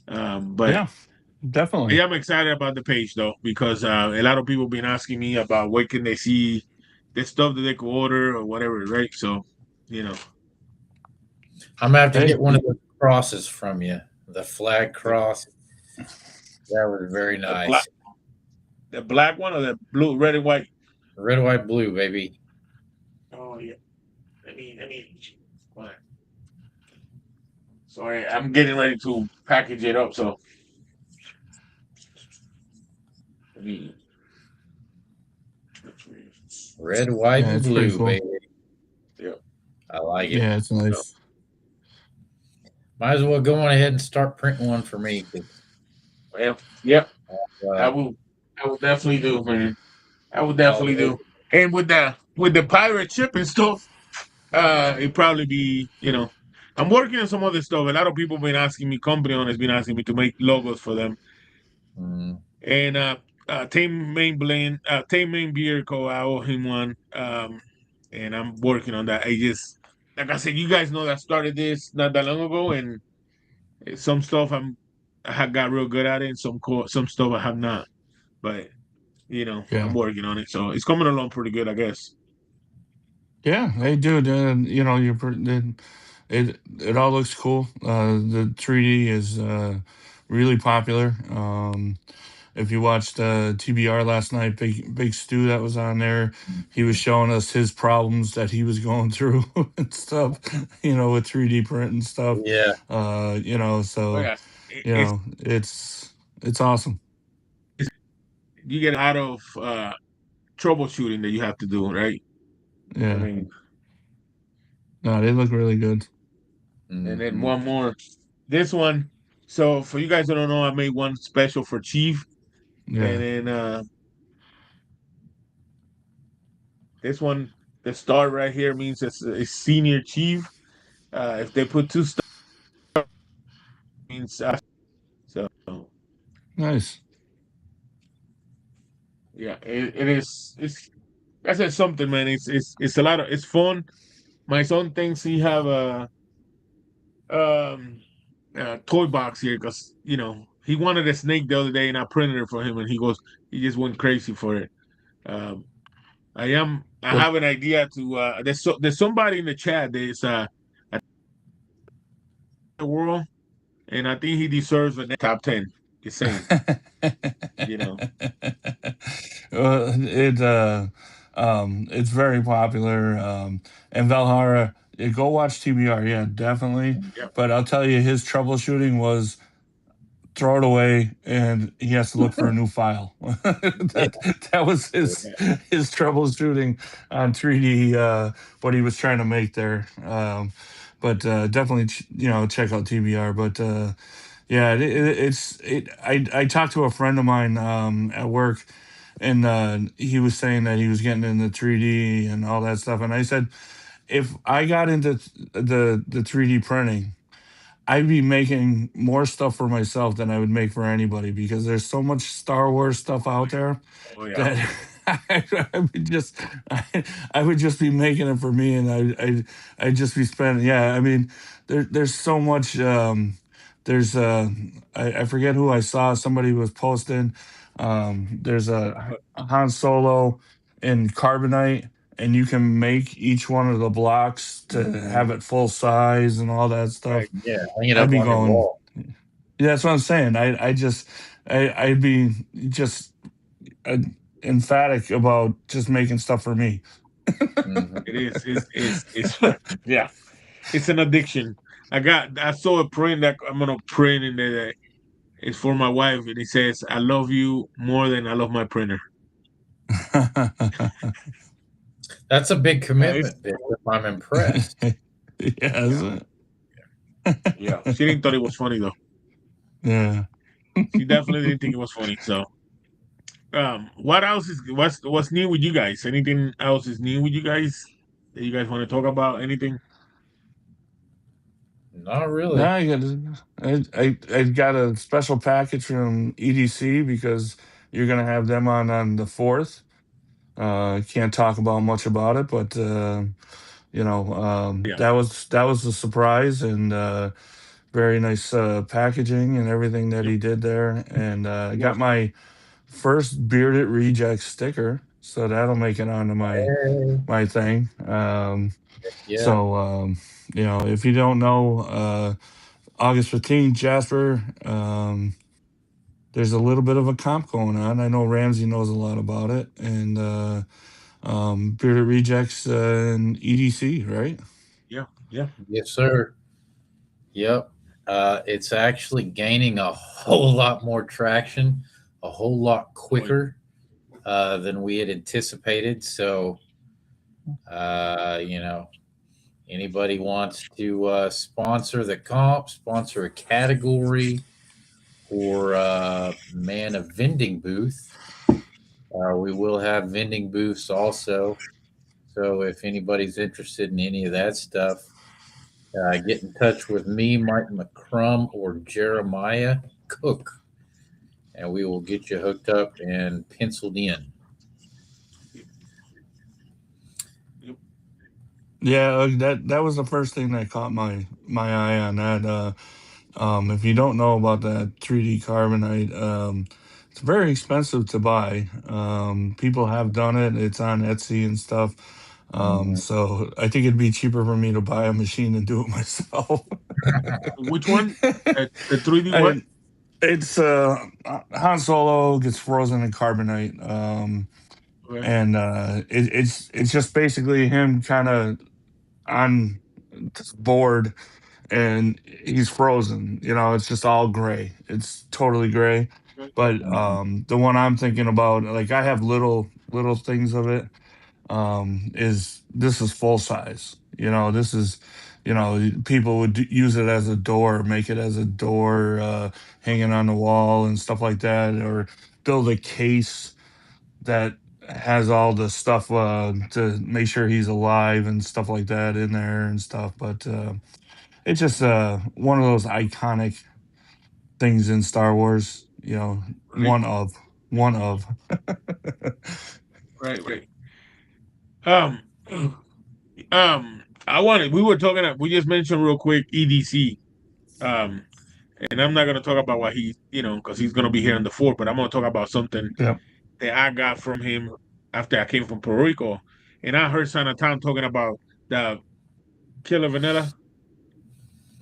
But Yeah, I definitely. am excited about the page though, because a lot of people been asking me about where can they see the stuff that they could order or whatever, right? So you know, I'm gonna have to Hey, get one of those crosses from you. The flag The, cross. That was very the black nice. the black one or the blue, red and white? Red, white, blue, baby. Oh yeah. Let me. What? Sorry, I'm getting ready to package it up. So let me. Red, white, Yeah, and it's pretty blue, cool. baby. Yeah. I like it. Yeah, it's So, nice. Might as well go on ahead and start printing one for me. well, yep. I Uh, will. I will definitely do, man. I will all definitely over. do. And with the pirate ship and stuff, it probably be, I'm working on some other stuff. A lot of people been asking me, company owners been asking me to make logos for them. Mm, And Tame Main Beer Co. I owe him one. And I'm working on that. I just, like I said, you guys know that I started this not that long ago, and some stuff I have got real good at it, and some stuff I have not. But I'm Yeah. working on it, so it's coming along pretty good, I guess. Yeah, they do. You know, it all looks cool. The 3D is really popular. If you watched TBR last night, Big Stu that was on there, he was mm, showing us his problems that he was going through and stuff. You know, with 3D print and stuff. yeah. You know, Oh so yeah, you it's know, it's awesome. you get out of troubleshooting that you have to do, right? I Yeah, mean, no, they look really good. and then Hmm. one more, this one. So for you guys that don't know, I made one special for Chief, and Yeah, then this one, the star right here means it's a senior Chief. If they put two stars, it means so. nice. Yeah, it is. It's I said something, man. It's a lot of it's fun. My son thinks he have um a toy box here because he wanted a snake the other day and I printed it for him and he just went crazy for it. Um, I What? have an idea to there's somebody in the chat there's a world and I think he deserves a top 10. Just saying, you know. It it's very popular. And Valhara, go watch TBR. Yeah, definitely. Yeah. But I'll tell you, his troubleshooting was throw it away and he has to look for a new file. Yeah. That was Yeah. his troubleshooting on 3D, what he was trying to make there. But definitely check out TBR. But yeah, I talked to a friend of mine at work, and he was saying that he was getting into 3D and all that stuff, and I said, if I got into the 3D printing, I'd be making more stuff for myself than I would make for anybody, because there's so much Star Wars stuff Oh out yeah. there Oh yeah. that I would just I would just be making it for me, and I'd just be spending. Yeah, I mean, there's so much. There's I forget who I saw. Somebody was posting. There's a Han Solo in carbonite, and you can make each one of the blocks to have Hmm. it full size and all that Right. stuff. Yeah. Hang it I'd up be on your going. wall. Yeah, that's what I'm saying. I'd be just uh, emphatic about just making stuff for me. Hmm. It is. It's yeah. It's an addiction. I saw a print that I'm gonna print in there. It's for my wife, and it says, "I love you more than I love my printer." That's a big It's commitment, Bishop. I'm impressed. Yes. yeah, yeah. She didn't thought it was funny though. Yeah. She definitely didn't think it was funny. So, what else is what's new with you guys? Anything else is new with you guys that you guys want to talk about? Anything? Not No, really. I got a special package from EDC because you're gonna have them on the 4th. Can't talk about much about it, but Yeah. that was a surprise, and very nice packaging and everything that Yep. he did there. And I got Was my first bearded reject sticker, so that'll make it onto Hey, my thing. yeah. So if you don't know, August 15th, Jasper. There's a little bit of a comp going on. I know Ramsey knows a lot about it, and Bearded Rejects and EDC, right? Yeah, yeah. Yes, sir. Yep. It's actually gaining a whole lot more traction, a whole lot Oh, yeah. quicker than we had anticipated. So, you know, anybody wants to sponsor the comp, sponsor a category, or man a vending booth, we will have vending booths also. So if anybody's interested in any of that stuff, get in touch with me, Mike McCrum, or Jeremiah Cook, and we will get you hooked up and penciled in. Yep. Yeah, that was the first thing that caught my eye on that. If you don't know about that 3D carbonite, it's very expensive to buy. People have done it. It's on Etsy and stuff. Mhm. So I think it'd be cheaper for me to buy a machine and do it myself. Which one? The 3D what? I, it's Han Solo gets frozen in carbonite. Okay. And it's just basically him kind of on this board, and he's frozen. It's just all gray. It's totally gray. Okay. But Mhm. the one I'm thinking about, like I have little things of it. Is this is full size? This is, people would use it as a door, make it as a door, hanging on the wall and stuff like that, or build a case that has all the stuff to make sure he's alive and stuff like that in there and stuff. But it's just one of those iconic things in Star Wars. Right. One of. Right. Right. Um. I wanted. We were talking. We just mentioned real quick EDC. Um. And I'm not gonna talk about what he, because he's gonna be here in the fourth. But I'm gonna talk about something Yep. that I got from him after I came from Puerto Rico, and I heard Sanatan talking about the Killer Vanilla,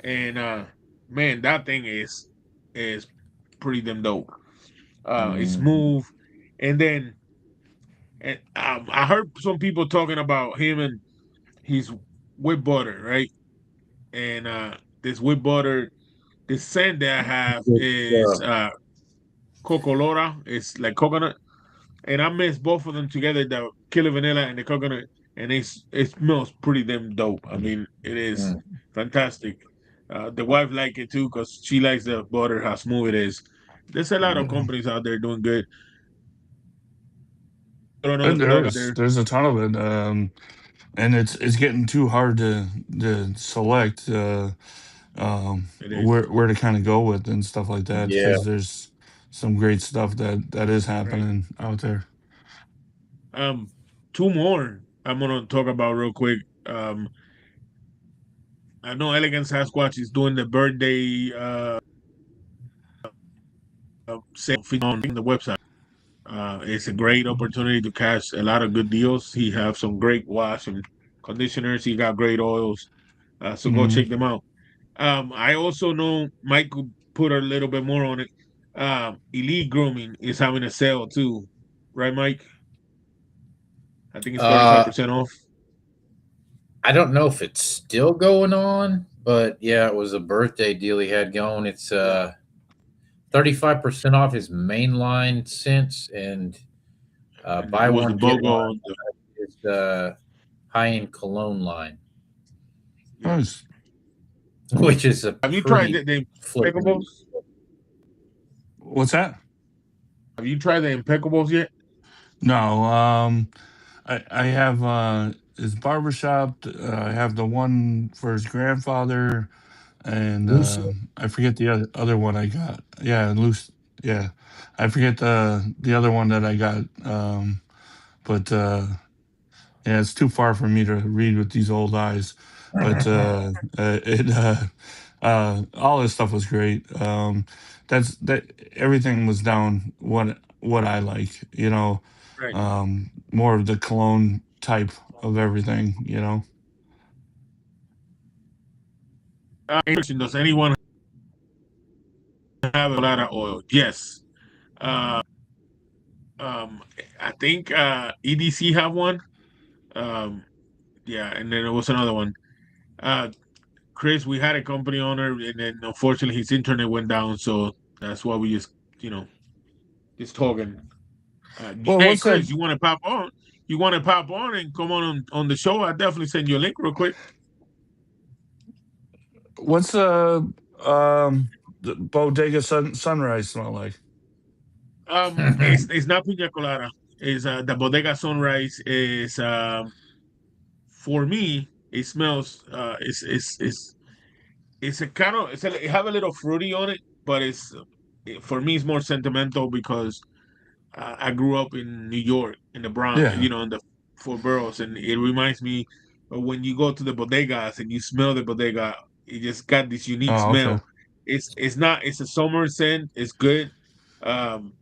and man, that thing is pretty damn dope. It's Mhm. smooth, and then I heard some people talking about him and his whip butter, right? And this whip butter, the scent that I have Good is stuff. cocolora. It's like coconut, and I mix both of them together, the killer vanilla and the coconut, and it smells pretty damn dope. I mean, it is Mm. fantastic. The wife like it too because she likes the butter, how smooth it is. There's a lot of Yeah. companies out there doing good. Throw another And plug out there's there. there's a ton of it, and it's getting too hard to select It is where to kind of go with and stuff like that, Yeah. because there's some great stuff that is right. happening out there. Um, Two more I'm gonna talk about real quick. I know Elegant Sasquatch is doing the birthday sale on the website. It's a great opportunity to catch a lot of good deals. He have some great wash and conditioners. He got great oils. So go Hmm. check them out. I also know Mike could put a little bit more on it. Elite Grooming is having a sale too, right, Mike? I think it's Uh, 35% off. I don't know if it's still going on, but yeah, it was a birthday deal he had going. It's Yeah, 35% off his mainline scents, and and buy it was the one get one BOGO. is the high end cologne line, Yeah. Nice. which is a Have you tried pretty the flippin'. impeccables? What's that? Have you tried the impeccables yet? No. I have his barbershop. I have the one for his grandfather, and Lucid. I forget the other one I got. Yeah, loose. Yeah, I forget the other one that I got. But yeah, it's too far for me to read with these old eyes. But it all this stuff was great. That everything was down what I like. Right. More of the cologne type of everything. Does anyone? have a lot of oil. Yes. Uh, um, I think EDC have one. Um, yeah, and then there was another one. Uh, Chris, we had a company owner, and then unfortunately his internet went down, so that's why we just, you know, just talking. Well, Hey, what's that? Chris, you want to pop on? You want to pop on and come on the show? I definitely send you a link real quick. What's the bodega sunrise smell like? It's not piña colada. It's the bodega sunrise is for me. It smells it's a kind of it have a little fruity on it, but for me it's more sentimental because I grew up in New York in the Bronx, Yeah. in the four boroughs, and it reminds me of when you go to the bodegas and you smell the bodega. It just got this unique Oh, okay. smell. It's not it's a summer scent. It's good. Um,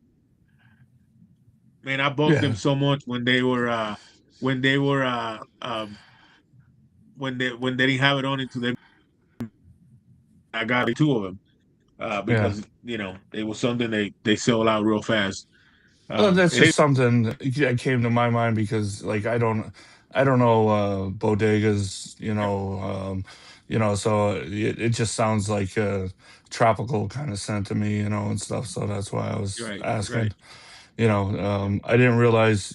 Man, I bugged them Yeah. so much when they were when they didn't have it on into them. I got two of them Yeah. because it was something they sell out real fast. Well, that's It just is something that came to my mind because, like, I don't know bodegas, yep, so it just sounds like a tropical kind of scent to me, and stuff. So that's why I was right, right. asking. I didn't realize,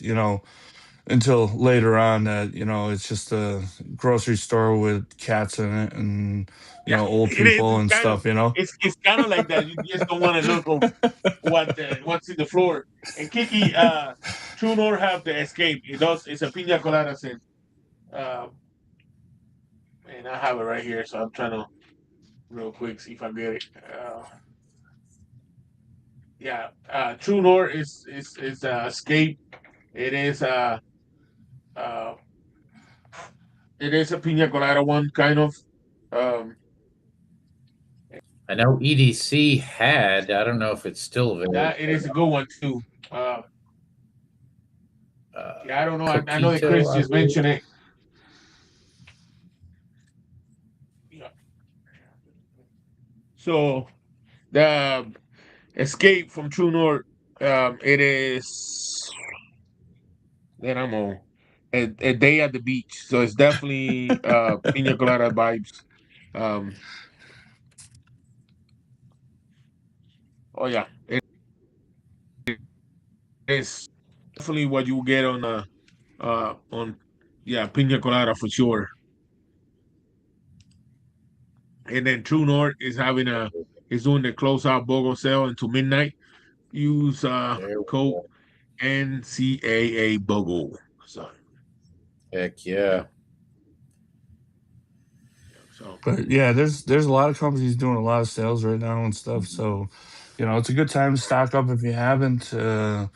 until later on that it's just a grocery store with cats in it and Yeah, old it is. people and stuff. It's kind of like that. You just don't want to look of what's in the floor. And Kiki, True North have the escape. It's a pina colada scent. Uh, and I have it right here, so I'm trying to real quick see if I get it. Yeah, True North is escape. It is uh it is a pina colada one kind of. Um, I know EDC had. I don't know if it's still available that it or is a good one too. not. Yeah, I don't know. I know that Coquito, Chris I just believe. mentioned it. Yeah. So the escape from True North, it is then I'm on a day at the beach. So it's definitely pina colada vibes. Um, oh yeah, it is definitely what you get on yeah pina colada for sure. And then True North is doing the closeout BOGO sale until midnight. Use There we code go. NCAA BOGO. So Heck yeah, yeah. yeah. So But yeah, there's a lot of companies doing a lot of sales right now and stuff. So, it's a good time to stock up if you haven't, and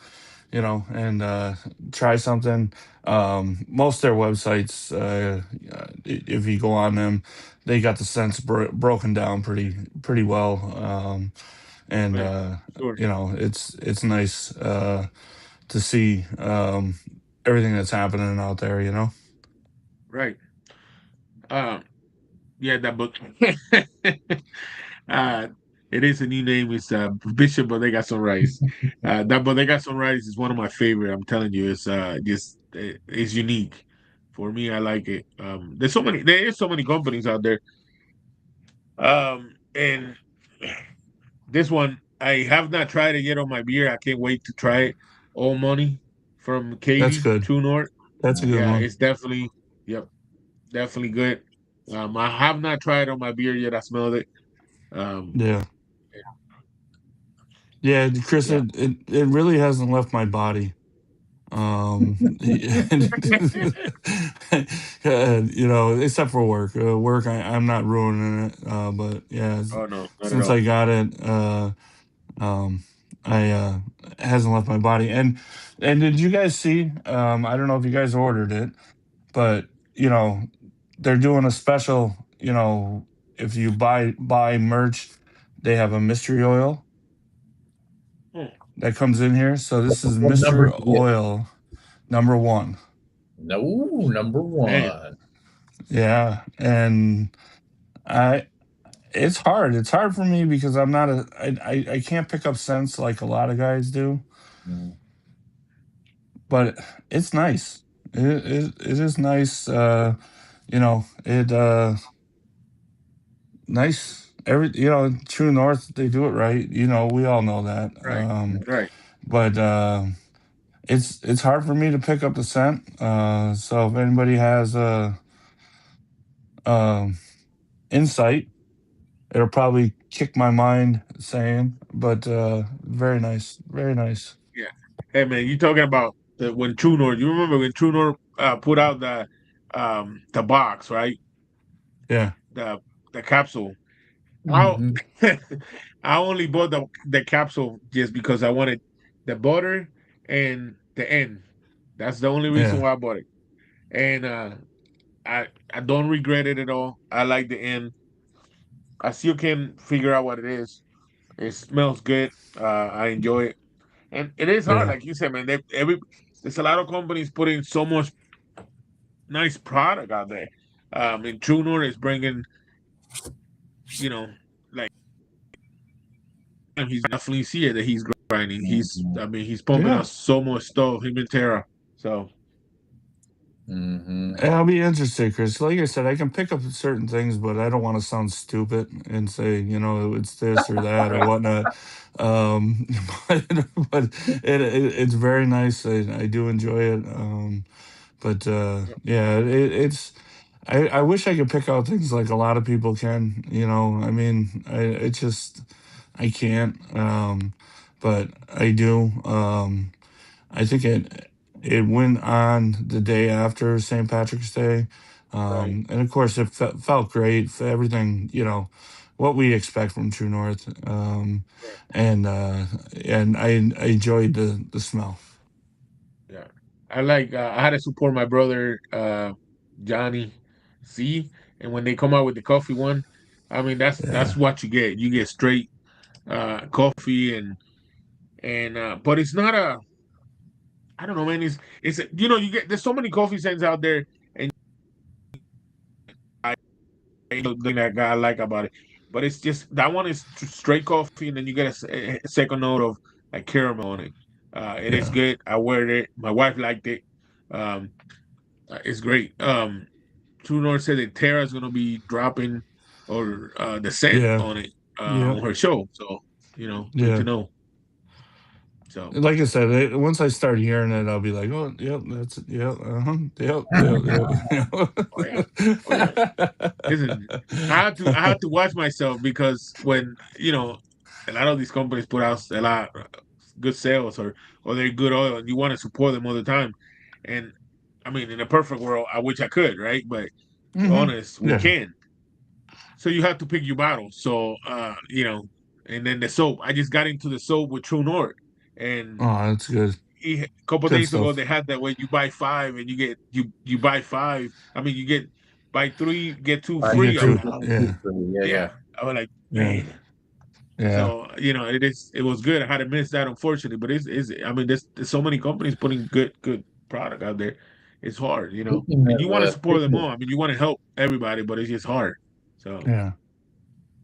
try something. Most of their websites, if you go on them, they got the scents broken down pretty well. And right, sure, it's nice to see everything that's happening out there. right. Um, yeah, that book. uh, it is a new name. It's Bishop Bodega Sunrise. That Bodega Sunrise is one of my favorite. I'm telling you, it's unique. For me, I like it. There is so many companies out there. And this one I have not tried it yet on my beer. I can't wait to try it. All Money from That's Katie good. True North. That's a good Yeah, one. it's definitely yep, definitely good. I have not tried on my beer yet. I smelled it. Um, Yeah. Yeah, Chris, yeah. it really hasn't left my body. Except for work. Work, I'm not ruining it. But yeah, Oh no, not at since all. I got it, um, I it hasn't left my body. And did you guys see? I don't know if you guys ordered it, but they're doing a special. If you buy merch, they have a mystery oil Hmm, that comes in here. So this is What number mystery did you get? oil number one. No, number man. one. Yeah, and I it's hard. It's hard for me because I'm not a. I can't pick up scents like a lot of guys do, Mm. but it's nice. It is nice. It nice. True North, they do it right. We all know that. Right, right. But it's hard for me to pick up the scent. So if anybody has um insight, it'll probably kick my mind saying, but very nice, very nice. Yeah. Hey man, you talking about when True North? You remember when True North put out the box, right? Yeah, The the capsule. I Mhm. I only bought the capsule just because I wanted the butter and the end. That's the only reason yeah, why I bought it. And I don't regret it at all. I like the end. I still can figure out what it is. It smells good. I enjoy it, and it is hard, yeah, like you said, man. There's a lot of companies putting so much nice product out there. And True North is bringing, like he's definitely see it that he's grinding. Mhm. I mean, he's pumping yeah. out so much stuff. Him and Terra. So Mhm. I'll be interested, Chris. Like I said, I can pick up certain things, but I don't want to sound stupid and say, it's this or that or right, whatnot. Um, but, but it's very nice. I do enjoy it. But yep, yeah, it's. I wish I could pick out things like a lot of people can. I mean, I can't. But I do. I think it went on the day after St. Patrick's Day, right, and of course it felt great for everything. What we expect from True North, right. and I enjoyed the smell. Yeah, I had to support my brother Johnny C. And when they come out with the coffee one, I mean that's Yeah, what you get. You get straight coffee and but it's not a I don't know, man. You get there's so many coffee scents out there, and the thing that I like about it. But it's just that one is straight coffee, and then you get a second note of like caramel on it. It is yeah, good. I wear it. My wife liked it. Um, it's great. True North said that Tara's gonna be dropping or the scent yeah, on it yeah, on her show. So good to yeah. know. So Like I said, once I start hearing it, I'll be like, "Oh, yep, that's it. Yep, yep, oh yeah, oh yeah. Listen, I had to watch myself because when a lot of these companies put out a lot good sales or they're good oil and you want to support them all the time. And I mean, in a perfect world, I wish I could, right? But be hmm honest, we Yeah. can. So you have to pick your battles. So and then the soap. I just got into the soap with True North, and Oh, that's good. a couple Good days ago stuff. they had that where you buy five and you buy five. I mean, you get buy three get two I You free. get I'm agree to, like, with yeah, you, Freddie. Yeah, yeah. yeah. I was like, yeah, man. yeah, So it was good. I had to miss that unfortunately, but it's I mean there's so many companies putting good product out there. It's hard, Speaking and you of want to uh, support them speaking all. of I mean, you want to help everybody, but it's just hard. So yeah.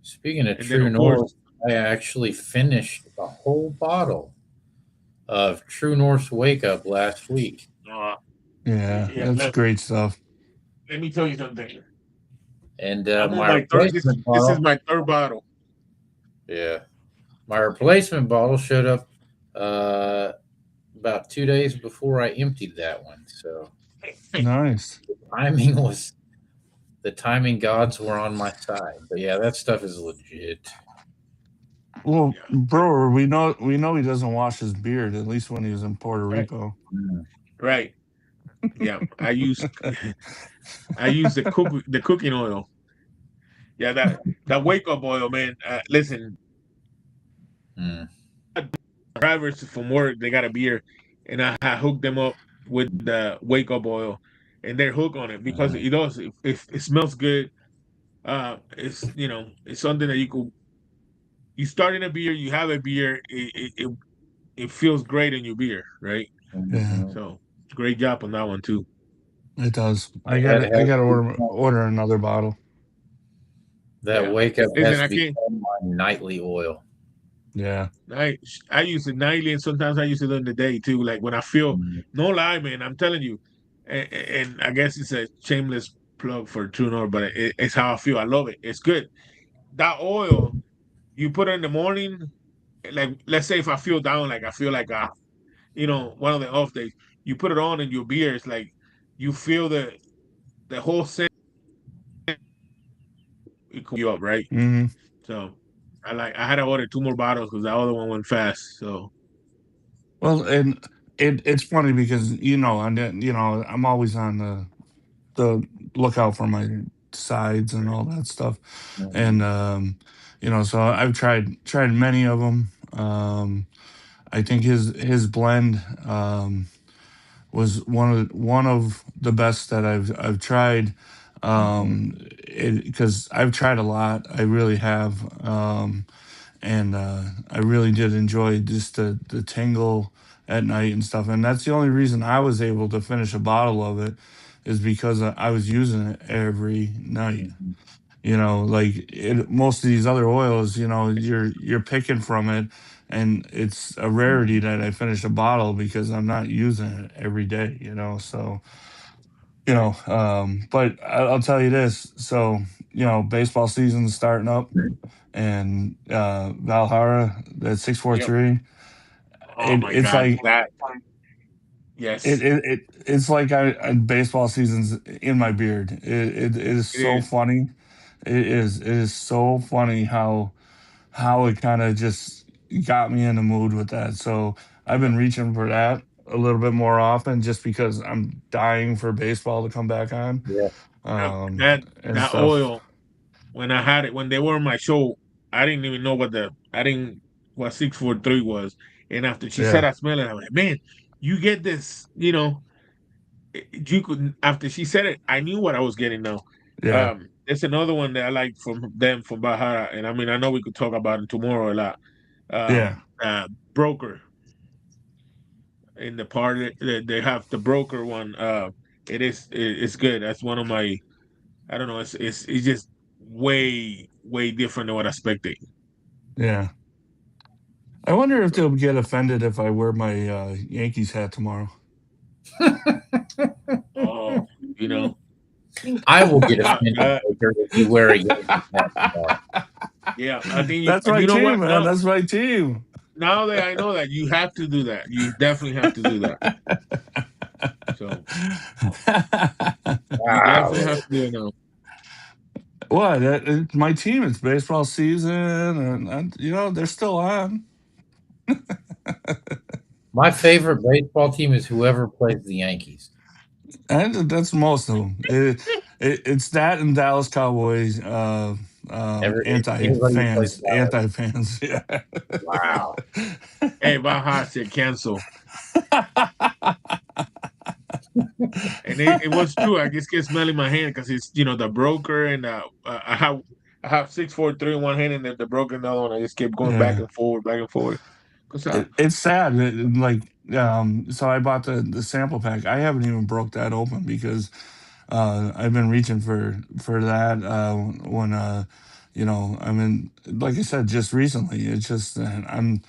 speaking of and then True of course, North, I actually finished the whole bottle of True North's Wake Up last week. uh, Yeah, yeah. that's great stuff. Let me tell you something. And I'm on my my third. replacement This is bottle, my third bottle. yeah, my replacement bottle showed up uh, about 2 days before I emptied that one. So Nice. timing was the timing gods were on my side. But yeah, that stuff is legit. Well, Yeah, bro, we know he doesn't wash his beard, at least when he was in Puerto right, Rico. Mm. right. Yeah, I use the cooking oil. Yeah, that wake up oil, man. Listen, Mm. drivers from work they got a beer, and I hooked them up with the wake up oil, and they're hooked on it because Mhm. it does. It smells good. It's it's something that you start in a beer, you have a beer, it feels great in your beer, right? Yeah, Mhm. So great job on that one too. it does. I It gotta had I gotta healthy order another bottle. That Yeah. wake up Listen, has I can't. become my nightly oil. Yeah. I use it nightly, and sometimes I use it during the day too. Like when I feel, Mm. no lie, man, I'm telling you, and I guess it's a shameless plug for True North, but it's how I feel. I love it. It's good. That oil you put it in the morning, like let's say if I feel down, like I feel like one of the off days, you put it on in your beer. It's like you feel the whole scent it cool you up, right? Hmm. So I had to order two more bottles because the other one went fast. So Well, and it's funny because I'm always on the lookout for my sides and all that stuff, and Mhm. so I've tried many of them. I think his blend was one of the best that I've tried. Mhm. Because I've tried a lot, I really have. And I really did enjoy just the tingle at night and stuff. And that's the only reason I was able to finish a bottle of it, is because I was using it every night. Mhm. Like most of these other oils, you're picking from it, and it's a rarity Mhm. that I finish a bottle because I'm not using it every day. So right, but I'll tell you this. So baseball season's starting up, and Valhara, that yep. 643. Oh my It's God, like that it, yes, it, it it's like baseball season's in my beard. It is it so is. funny. It is so funny how it kind of just got me in the mood with that. So I've Yep, been reaching for that a little bit more often, just because I'm dying for baseball to come back on, Yeah. yep. um, and That stuff. oil when I had it when they were on my show, I didn't even know I didn't what 643 was. And after she said Yeah, I smell it, I'm like, man, you get this, you could after she said it, I knew what I was getting now. yeah, There's another one that I like from them from Bahara, and I mean I know we could talk about it tomorrow a lot. yeah, Broker in the part they have the broker one. It's good. That's one of my I don't know. It's just way different than what I expected. yeah. I wonder if they'll get offended if I wear my Yankees hat tomorrow. Oh, you know, I will get that, offended, that Baker, if you wear a Yankees hat tomorrow. yeah. I think That's my you know team, what? man. That's my team. Now that I know that, you have to do that. You definitely have to do that. So you Wow. definitely have to do it now. What? It's my team. It's baseball season, and they're still on. My favorite baseball team is whoever plays the Yankees. And that's most of them. It's that and Dallas Cowboys. Anti Anybody who plays fans. Dallas. Anti fans. Yeah. Wow. Hey, Baja said cancel, and it was true. I just get smelling my hand because it's the broker and I have 643 in one hand and the broker in the other one. I just kept going Yeah. back and forward. Cause It's sad. Like, so I bought the sample pack. I haven't even broke that open because I've been reaching for that. When I mean, like I said, just recently. It's just I'm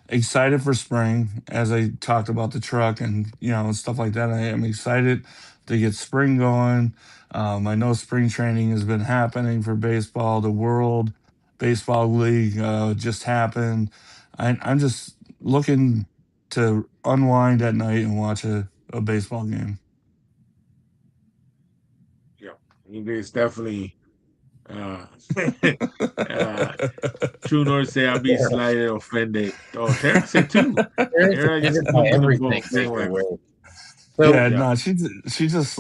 excited for spring, as I talked about the truck and stuff like that. I am excited to get spring going. I know spring training has been happening for baseball. The World Baseball League just happened. I'm just looking to unwind at night and watch a baseball game. yeah, it's definitely uh, uh True North say I'll be Tara slightly offended. Oh, Tara said too. is Tara just offended by jumped in the boat. everything Saying Baker whatever. wears. Yeah, So, Yeah. no, she just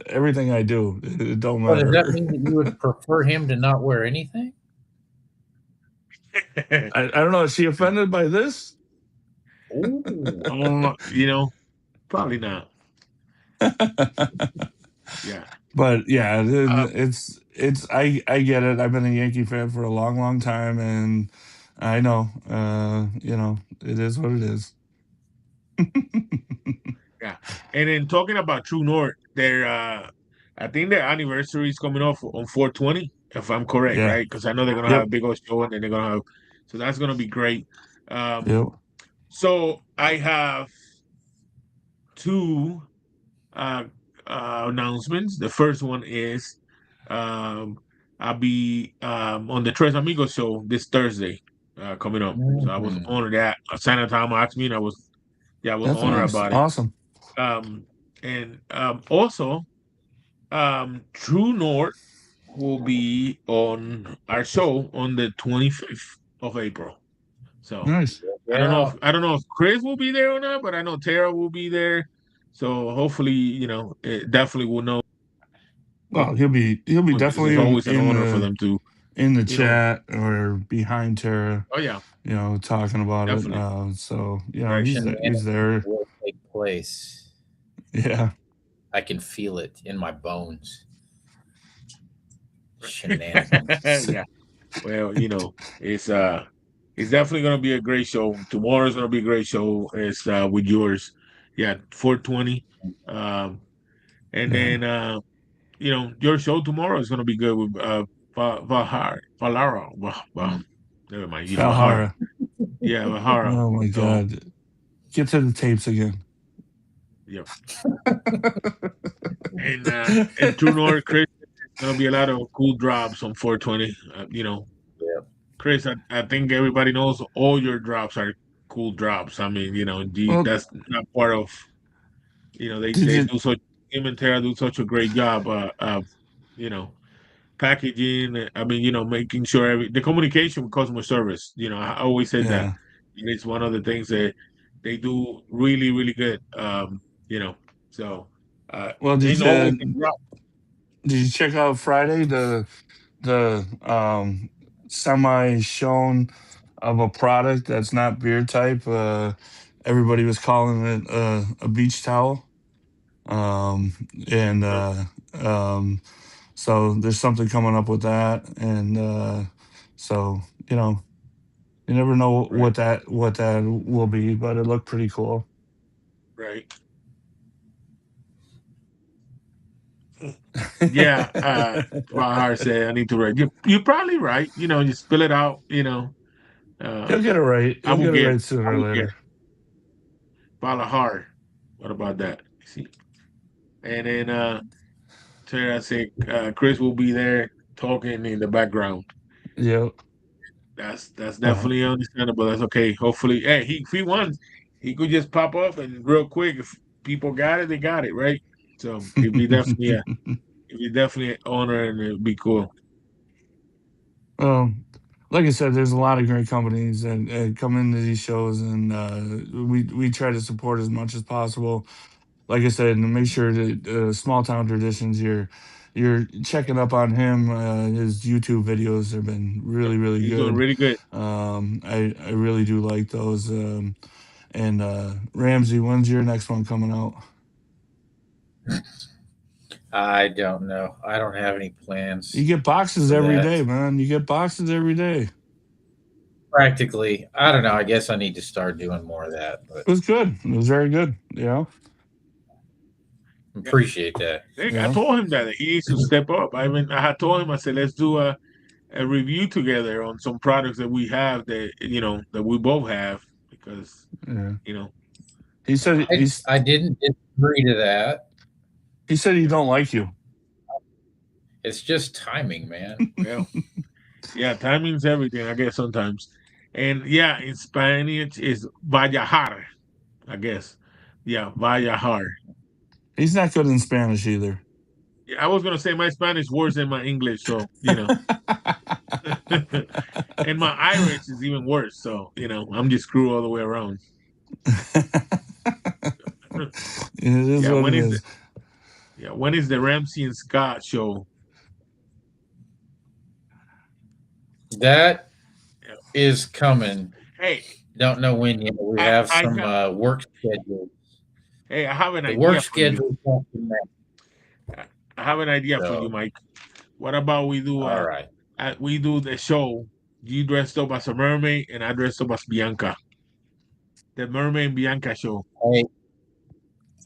everything I do, it don't so does that matter. mean that you would prefer him to not wear anything? I don't know. Is she offended by this? Ooh. Probably not. Yeah. But yeah, Uh, it's I get it. I've been a Yankee fan for a long time, and I know, it is what it is. yeah. And then talking about True North, their I think their anniversary is coming off on 420. if I'm correct, Yeah. right? Because I know they're gonna have Yep. a big old show, and then they're gonna have, so that's gonna be great. Yep. So I have two uh, announcements. The first one is um, I'll be on the Tres Amigos show this Thursday coming up. So I was Mhm. honored that. Santa Tom asked me, and I was That's honored nice. about it. Awesome. And also, True North will be on our show on the 25th of April. So Nice. Yeah. I don't know if Chris will be there or not, but I know Tara will be there. So hopefully, it definitely will know Well, he'll be because it's definitely always an honor for them to, in the you know. chat or behind Tara, Oh yeah, talking about it. definitely, So right, he's Shenanigans there. will take place. Yeah. I can feel it in my bones. Shenanigans. yeah. Well, it's definitely gonna be a great show. Tomorrow's gonna be a great show. It's with yours, yeah, 420, um, and Yeah. then your show tomorrow is gonna be good with Valara. Never mind, Vahara. Valhara. Yeah, Vahara. Oh my So God. Get to the tapes again. yeah, and True North, Chris, gonna be a lot of cool drops on 420. Yeah. Chris, I think everybody knows all your drops are cool drops. I mean, Well, that's not part of, did they you do such, him and Tara do such a great job of, you know, packaging. I mean, making sure the communication with customer service, I always said that. yeah. And it's one of the things that they do really, really good. You know, so, Well, and always in drop. did you check out Friday the semi shown of a product that's not beer type? Everybody was calling it a beach towel. And No, um, so there's something coming up with that, and so you never know right, what that will be, but it looked pretty cool. right. Yeah, Bahar said I need to write. You're probably right. You spill it out. Uh, He'll get it right. I He'll will get it get, right sooner I or will get later. Balahar. What about that? See, and then Tara said Chris will be there talking in the background. Yep. That's Well, definitely understandable. That's okay. Hopefully, hey, if he wants, he could just pop up and real quick. If people got it, they got it, right? So it'd be definitely, yeah, it'd be definitely an honor and it'd be cool. well, like I said, there's a lot of great companies that come into these shows, and we try to support as much as possible. Like I said, and make sure that small town traditions, you're checking up on him. His YouTube videos have been Yep, really he's doing good. really good. I really do like those. And Ramsey, when's your next one coming out? I don't know. I don't have any You plans get boxes for every that. day, man. You get boxes every day. Practically, I don't know. I guess I need to start doing more of that, but It was good. It was very good. Yeah, appreciate that. I Yeah. told him that he needs to step up. I had told him, I said, let's do a review together on some products that we have that we both have because Yeah. you know He said I I didn't disagree to that. he yeah, don't like you. It's just timing, man. well, yeah, timing's everything, I guess sometimes. And yeah, in Spanish is Vallajar, I guess. Yeah, Vallajar. He's not good in Spanish either. Yeah, I was gonna say my Spanish worse than my English, so and my Irish is even worse. So I'm just screwed all the way around. It is Yeah, what it is. when is the Ramsey and Scott show? That Yeah. is coming. Hey, Don't know when yet. We I, have I some have work schedules. hey, I have an The work idea for you. schedule. I have an idea for you, So, Mike. What about all right. we do the show? You dressed up as a mermaid and I dressed up as Bianca. The Mermaid and Bianca show. Hey,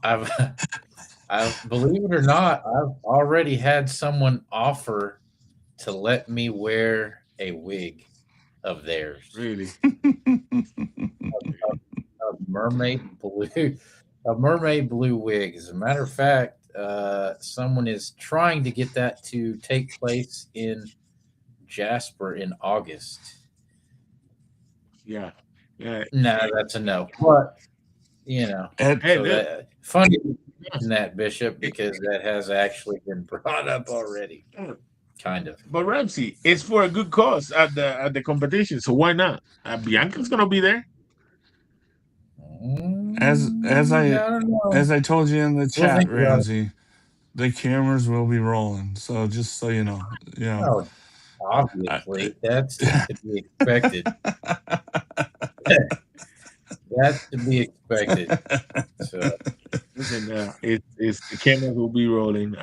I've, I believe it or not, I've already had someone offer to let me wear a wig of theirs, Really? a mermaid blue, a mermaid blue wig. As a matter of fact, someone is trying to get that to take place in Jasper in August. Yeah. Yeah. No, that's a no. But And Hey, so that funny you yes. mention that, Bishop, because that has actually been brought up already, kind of. But Ramsey, it's for a good cause at the competition, so why not? Bianca's gonna be there. as as I I don't know. as I told you in the We'll chat, think about it. Ramsey, the cameras will be rolling. So just so you know, Oh, I, obviously, that's to be expected. That's to be expected. So Listen, it's the cameras will be rolling.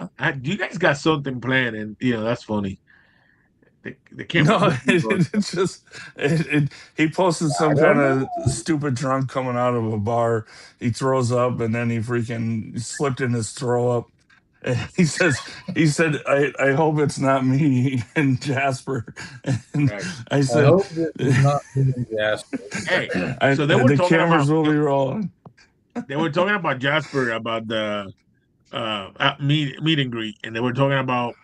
You guys got something planned, and that's funny. The cameras no, will be rolling. it's just he posted I some kind don't of know. stupid drunk coming out of a bar. He throws up and then he freaking slipped in his throw up. And he said I hope it's not me and Jasper. And Right. I I said hope this is not being Jasper. Hey, so they were the talking about cameras will be rolling. Jasper about the meet and greet, and they were talking about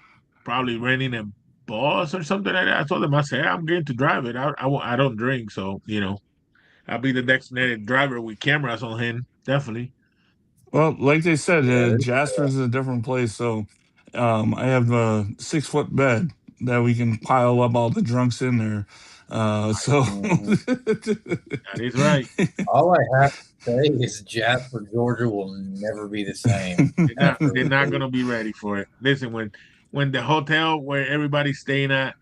probably renting a bus or something like that. I told them, I said, "Hey, I'm going to drive it. I don't drink, so I'll be the designated driver with cameras on him. Definitely. Well, like they said, Yeah, Jasper's a different place. So I have a 6 foot bed that we can pile up all the drunks in there. So mhm. That is right. All I have to say is Jasper, Georgia will never be the same They're after. not gonna be ready for it. Listen, when the hotel where everybody's staying at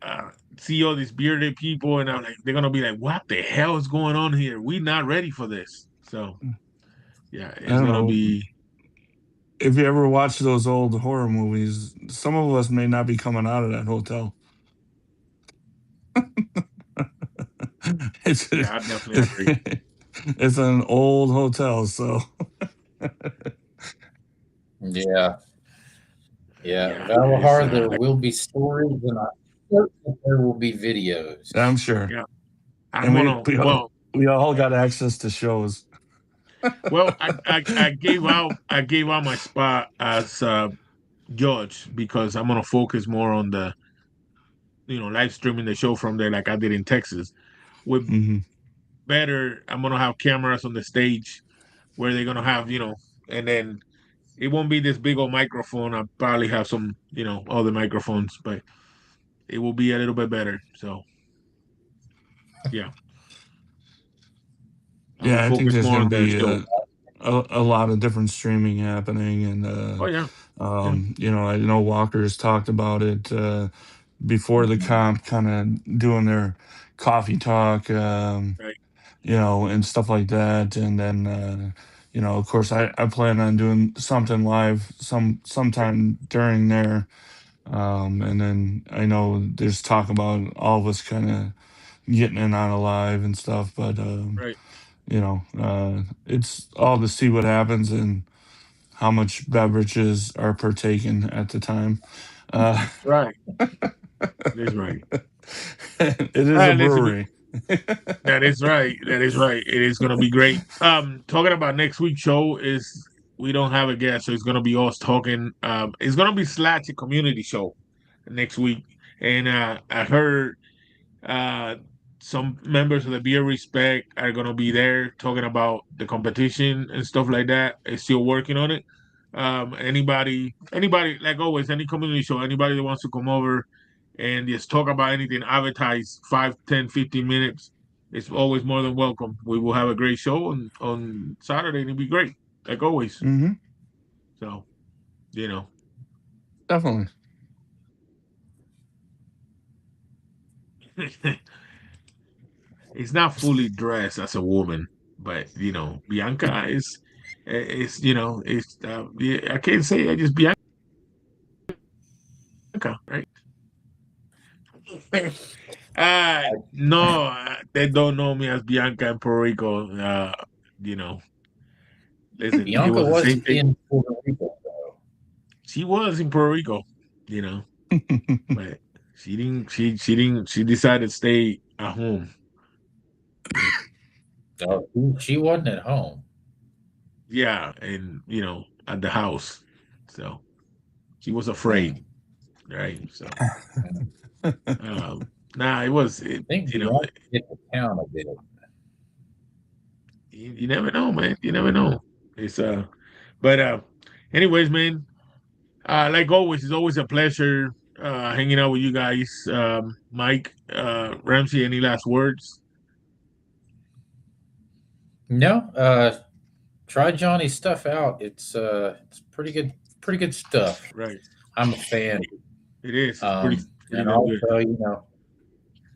uh, see all these bearded people, and I'm like, they're gonna be like, "What the hell is going on here? We not ready for this." So yeah, I it's don't gonna know. be If you ever watch those old horror movies, some of us may not be coming out of that hotel. It's yeah. I definitely agree. it's an old hotel, so Yeah, yeah. Yeah, it's Valahar, there will be stories, and I'm certain that there will be I'm videos. sure. yeah. I'm And gonna we all got access to shows. I gave out my spot as judge because I'm gonna focus more on the live streaming the show from there like I did in Texas. With Hmm. better, I'm gonna have cameras on the stage where they're gonna have and then it won't be this big old microphone. I'll probably have some other microphones, but it will be a little bit better. So yeah, I will Yeah, I think focus there's more going to on the be show. a lot of different streaming happening, and Oh yeah, I know Walker's talked about it before the Mhm. comp, kind of doing their coffee talk, right, and stuff like that, and then of course, I plan on doing something live right, sometime during there, and then I know there's talk about all of us kind of getting in on a live and stuff, but right, it's all to see what happens and how much beverages are partaken at the time. Uh, right. That's right. it is a Listen, brewery. that is right. That is right. It is gonna be great. Talking about next week's show is we don't have a guest, so it's gonna be us talking. It's gonna be Slash a community show next week, and I heard Uh, some members of the Beer Respect are gonna be there talking about the competition and stuff like that. It's still working on it. Anybody, like always, any community show, anybody that wants to come over and just talk about anything, advertise 5, 10, 15 minutes, it's always more than welcome. We will have a great show on Saturday and it'll be great, like always. Hmm. So, you know. Definitely. It's not fully dressed as a woman, but Bianca is it's yeah, I can't say I just Bianca, right? No, they don't know me as Bianca in Puerto Rico. You know, listen, it Bianca was the was same thing. in Puerto Rico, though. She was in Puerto Rico, you know. but she didn't. She didn't. She decided to stay at home. Oh, she wasn't at home. Yeah, and at the house. So she was Hmm. afraid, right? So Hmm. um, nah, it was I it. think we have to get to town a bit. You never know, man. You never know. It's but anyways, man. Like always, it's always a pleasure hanging out with you guys. Mike, Ramsey, any last words? No, try Johnny's stuff out. It's pretty good stuff. Right. I'm a fan. It is. It's pretty And damn good. also,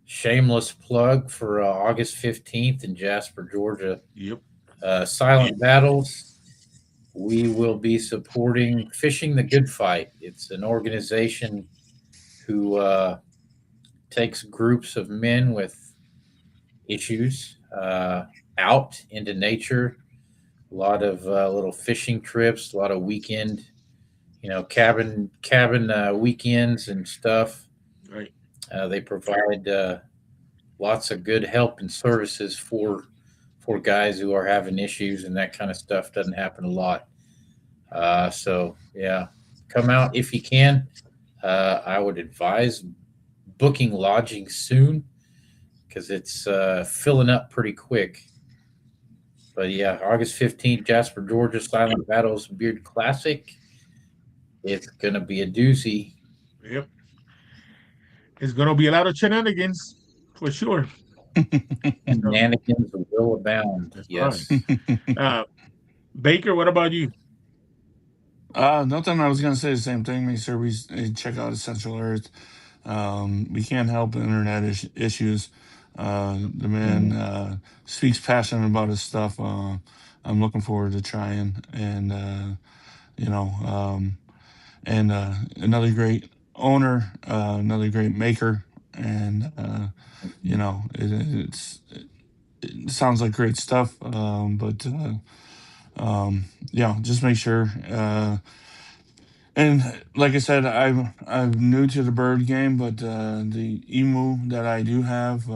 shameless plug for August 15th in Jasper, Georgia. Yep. Silent Battles. We will be supporting Fishing the Good Fight. It's an organization who takes groups of men with issues out into nature. A lot of little fishing trips, a lot of weekend, cabin weekends and stuff. Right. They provide lots of good help and services for guys who are having issues, and that kind of stuff doesn't happen a lot. So yeah, come out if you can. I would advise booking lodging soon because it's filling up pretty quick. But yeah, August 15th, Jasper, Georgia, Silent Battles Beard Classic. It's gonna be a doozy. Yep. It's gonna be a lot of shenanigans for sure. So Shenanigans will abound. that's right. Yes. Uh, Baker, what about you? Nothing. I was gonna say the same thing. Make sure we check out Essential Earth. We can't help internet issues. The man Mm. speaks passionate about his stuff. I'm looking forward to trying, and you know, another great owner, another great maker, and it sounds like great stuff. But yeah, just make sure. And like I said, I'm new to the bird game, but the emu that I do have,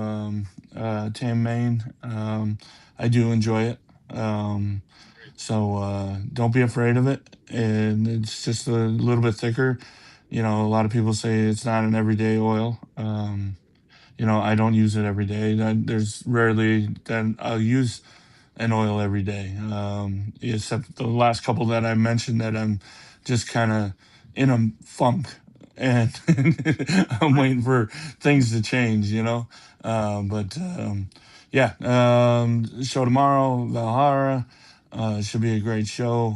Tame Maine, I do enjoy it. Um, so don't be afraid of it. And it's just a little bit thicker. A lot of people say it's not an everyday oil. I don't use it every day. There's rarely that I'll use an oil every day, except the last couple that I mentioned that I'm just kind of in a funk and I'm Right. waiting for things to change. But yeah, show tomorrow, Valhara. It should be a great show.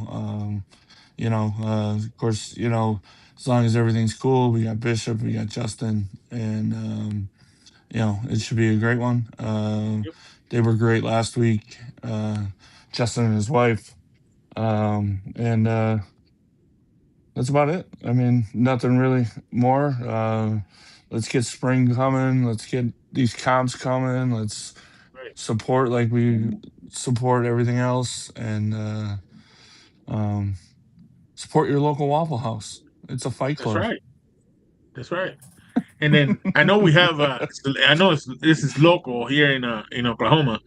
Of course, as long as everything's cool, we got Bishop, we got Justin, and it should be a great one. Yep. They were great last week. Justin and his wife, and that's about it. I mean, nothing really more. Let's get spring coming. Let's get these comps coming. Let's Right. support like we support everything else, and um, support your local Waffle House. It's a fight That's club. right. That's right. And then I know we have. I know this is local here in Oklahoma,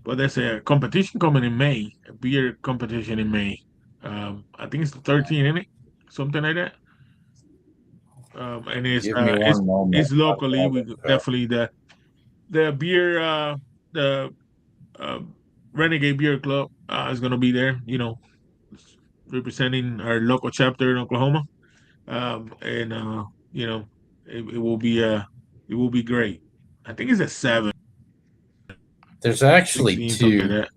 but there's a competition coming in May, a beer competition in May. I think it's the 13th, isn't it? Something like that. And it's Give me uh, it's one moment. it's I'll locally. grab We it. definitely the beer the uh, Renegade Beer Club is gonna be there. Representing our local chapter in Oklahoma. And it will be great. I think it's at 7, There's actually 16, something two. like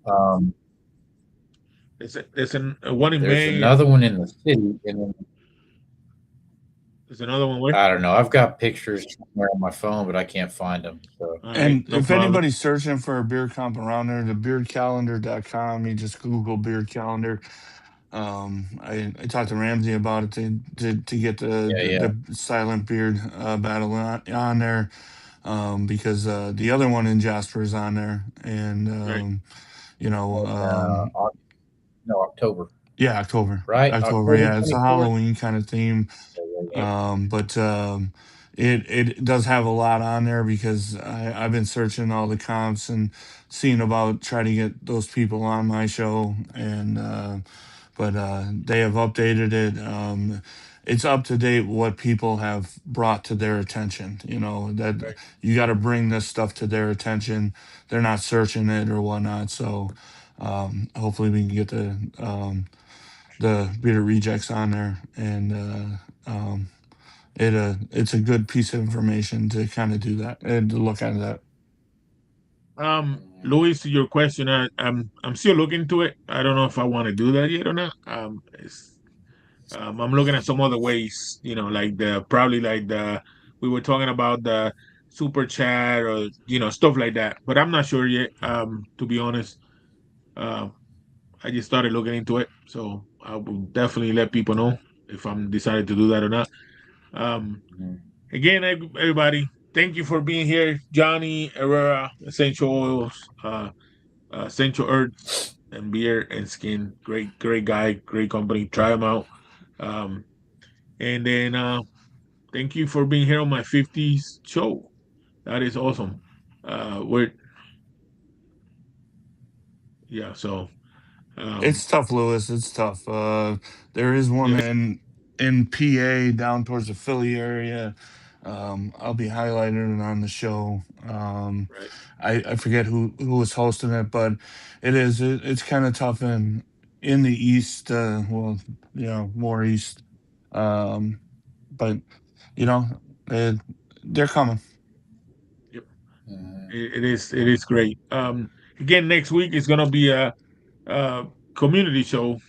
that. There's a one in There's May, and another one in the city, and then there's another one where. I don't know. I've got pictures somewhere on my phone, but I can't find them. So All right, And no if problem. anybody's searching for a beer comp around there, the beardcalendar.com, you just Google beard calendar. I talked to Ramsey about it to get the, yeah, the, yeah. the silent beard battle on there, because the other one in Jasper is on there, and Right, you know And, um, no, October, yeah, October, right? October, October yeah, it's a 24th. Halloween kind of theme. But it does have a lot on there because I've been searching all the comps and seeing about trying to get those people on my show, and but they have updated it. It's up to date what people have brought to their attention. You know that Right. you got to bring this stuff to their attention. They're not searching it or whatnot. So hopefully we can get the beer rejects on there, and it's a good piece of information to kind of do that and to look at that. Louis, to your question, I'm still looking into it. I don't know if I want to do that yet or not. I'm looking at some other ways, like probably like we were talking about the super chat or stuff like that. But I'm not sure yet. To be honest, uh, I just started looking into it, so I will definitely let people know if I'm decided to do that or not. Um, Again, everybody, thank you for being here, Johnny Herrera, Essential Oils, Essential Earths, and Beer and Skin. Great guy, great company. Try them out. Um, and then thank you for being here on my 50s show. That is awesome. We're yeah. So It's tough, Lewis. It's tough. There is one yeah, in PA down towards the Philly area. I'll be highlighting it on the show. right. I forget who was hosting it, but it's kind of tough in the east. Well, more east. Um, but you know, they, they're coming. Yep. It is great. Again, next week is gonna be a community show.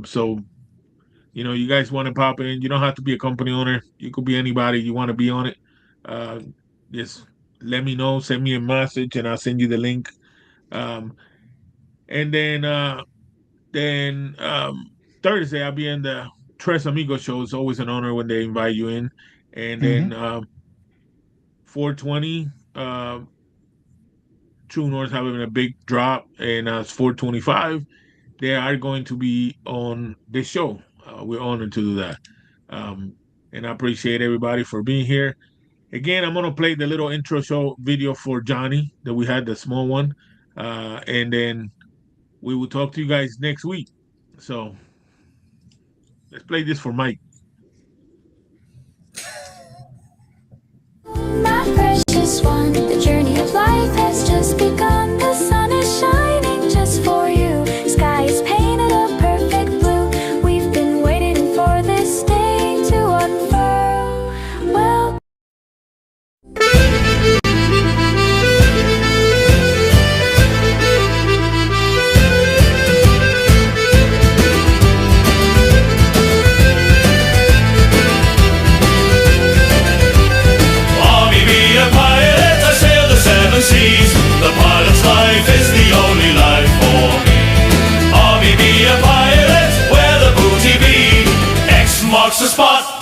So you guys want to pop in. You don't have to be a company owner. You could be anybody you want to be on it. Uh, just let me know. Send me a message, and I'll send you the link. Um, and then Thursday I'll be in the Tres Amigos show. It's always an honor when they invite you in. And Hmm. then 420. True North having a big drop, and it's 425. They are going to be on this show. We're honored to do that. Um, and I appreciate everybody for being here. Again, I'm gonna play the little intro show video for Johnny that we had, the small one, and then we will talk to you guys next week. So let's play this for Mike. My precious one, the journey of life has just begun. The sun is shining just for you. Sky is painted a perfect blue. We've been waiting for this day to unfurl. Well, Army be a pilot, I sail the seven seas. The pilot's life is the only life for me. Army be a pilot, where the booty be. X marks the spot.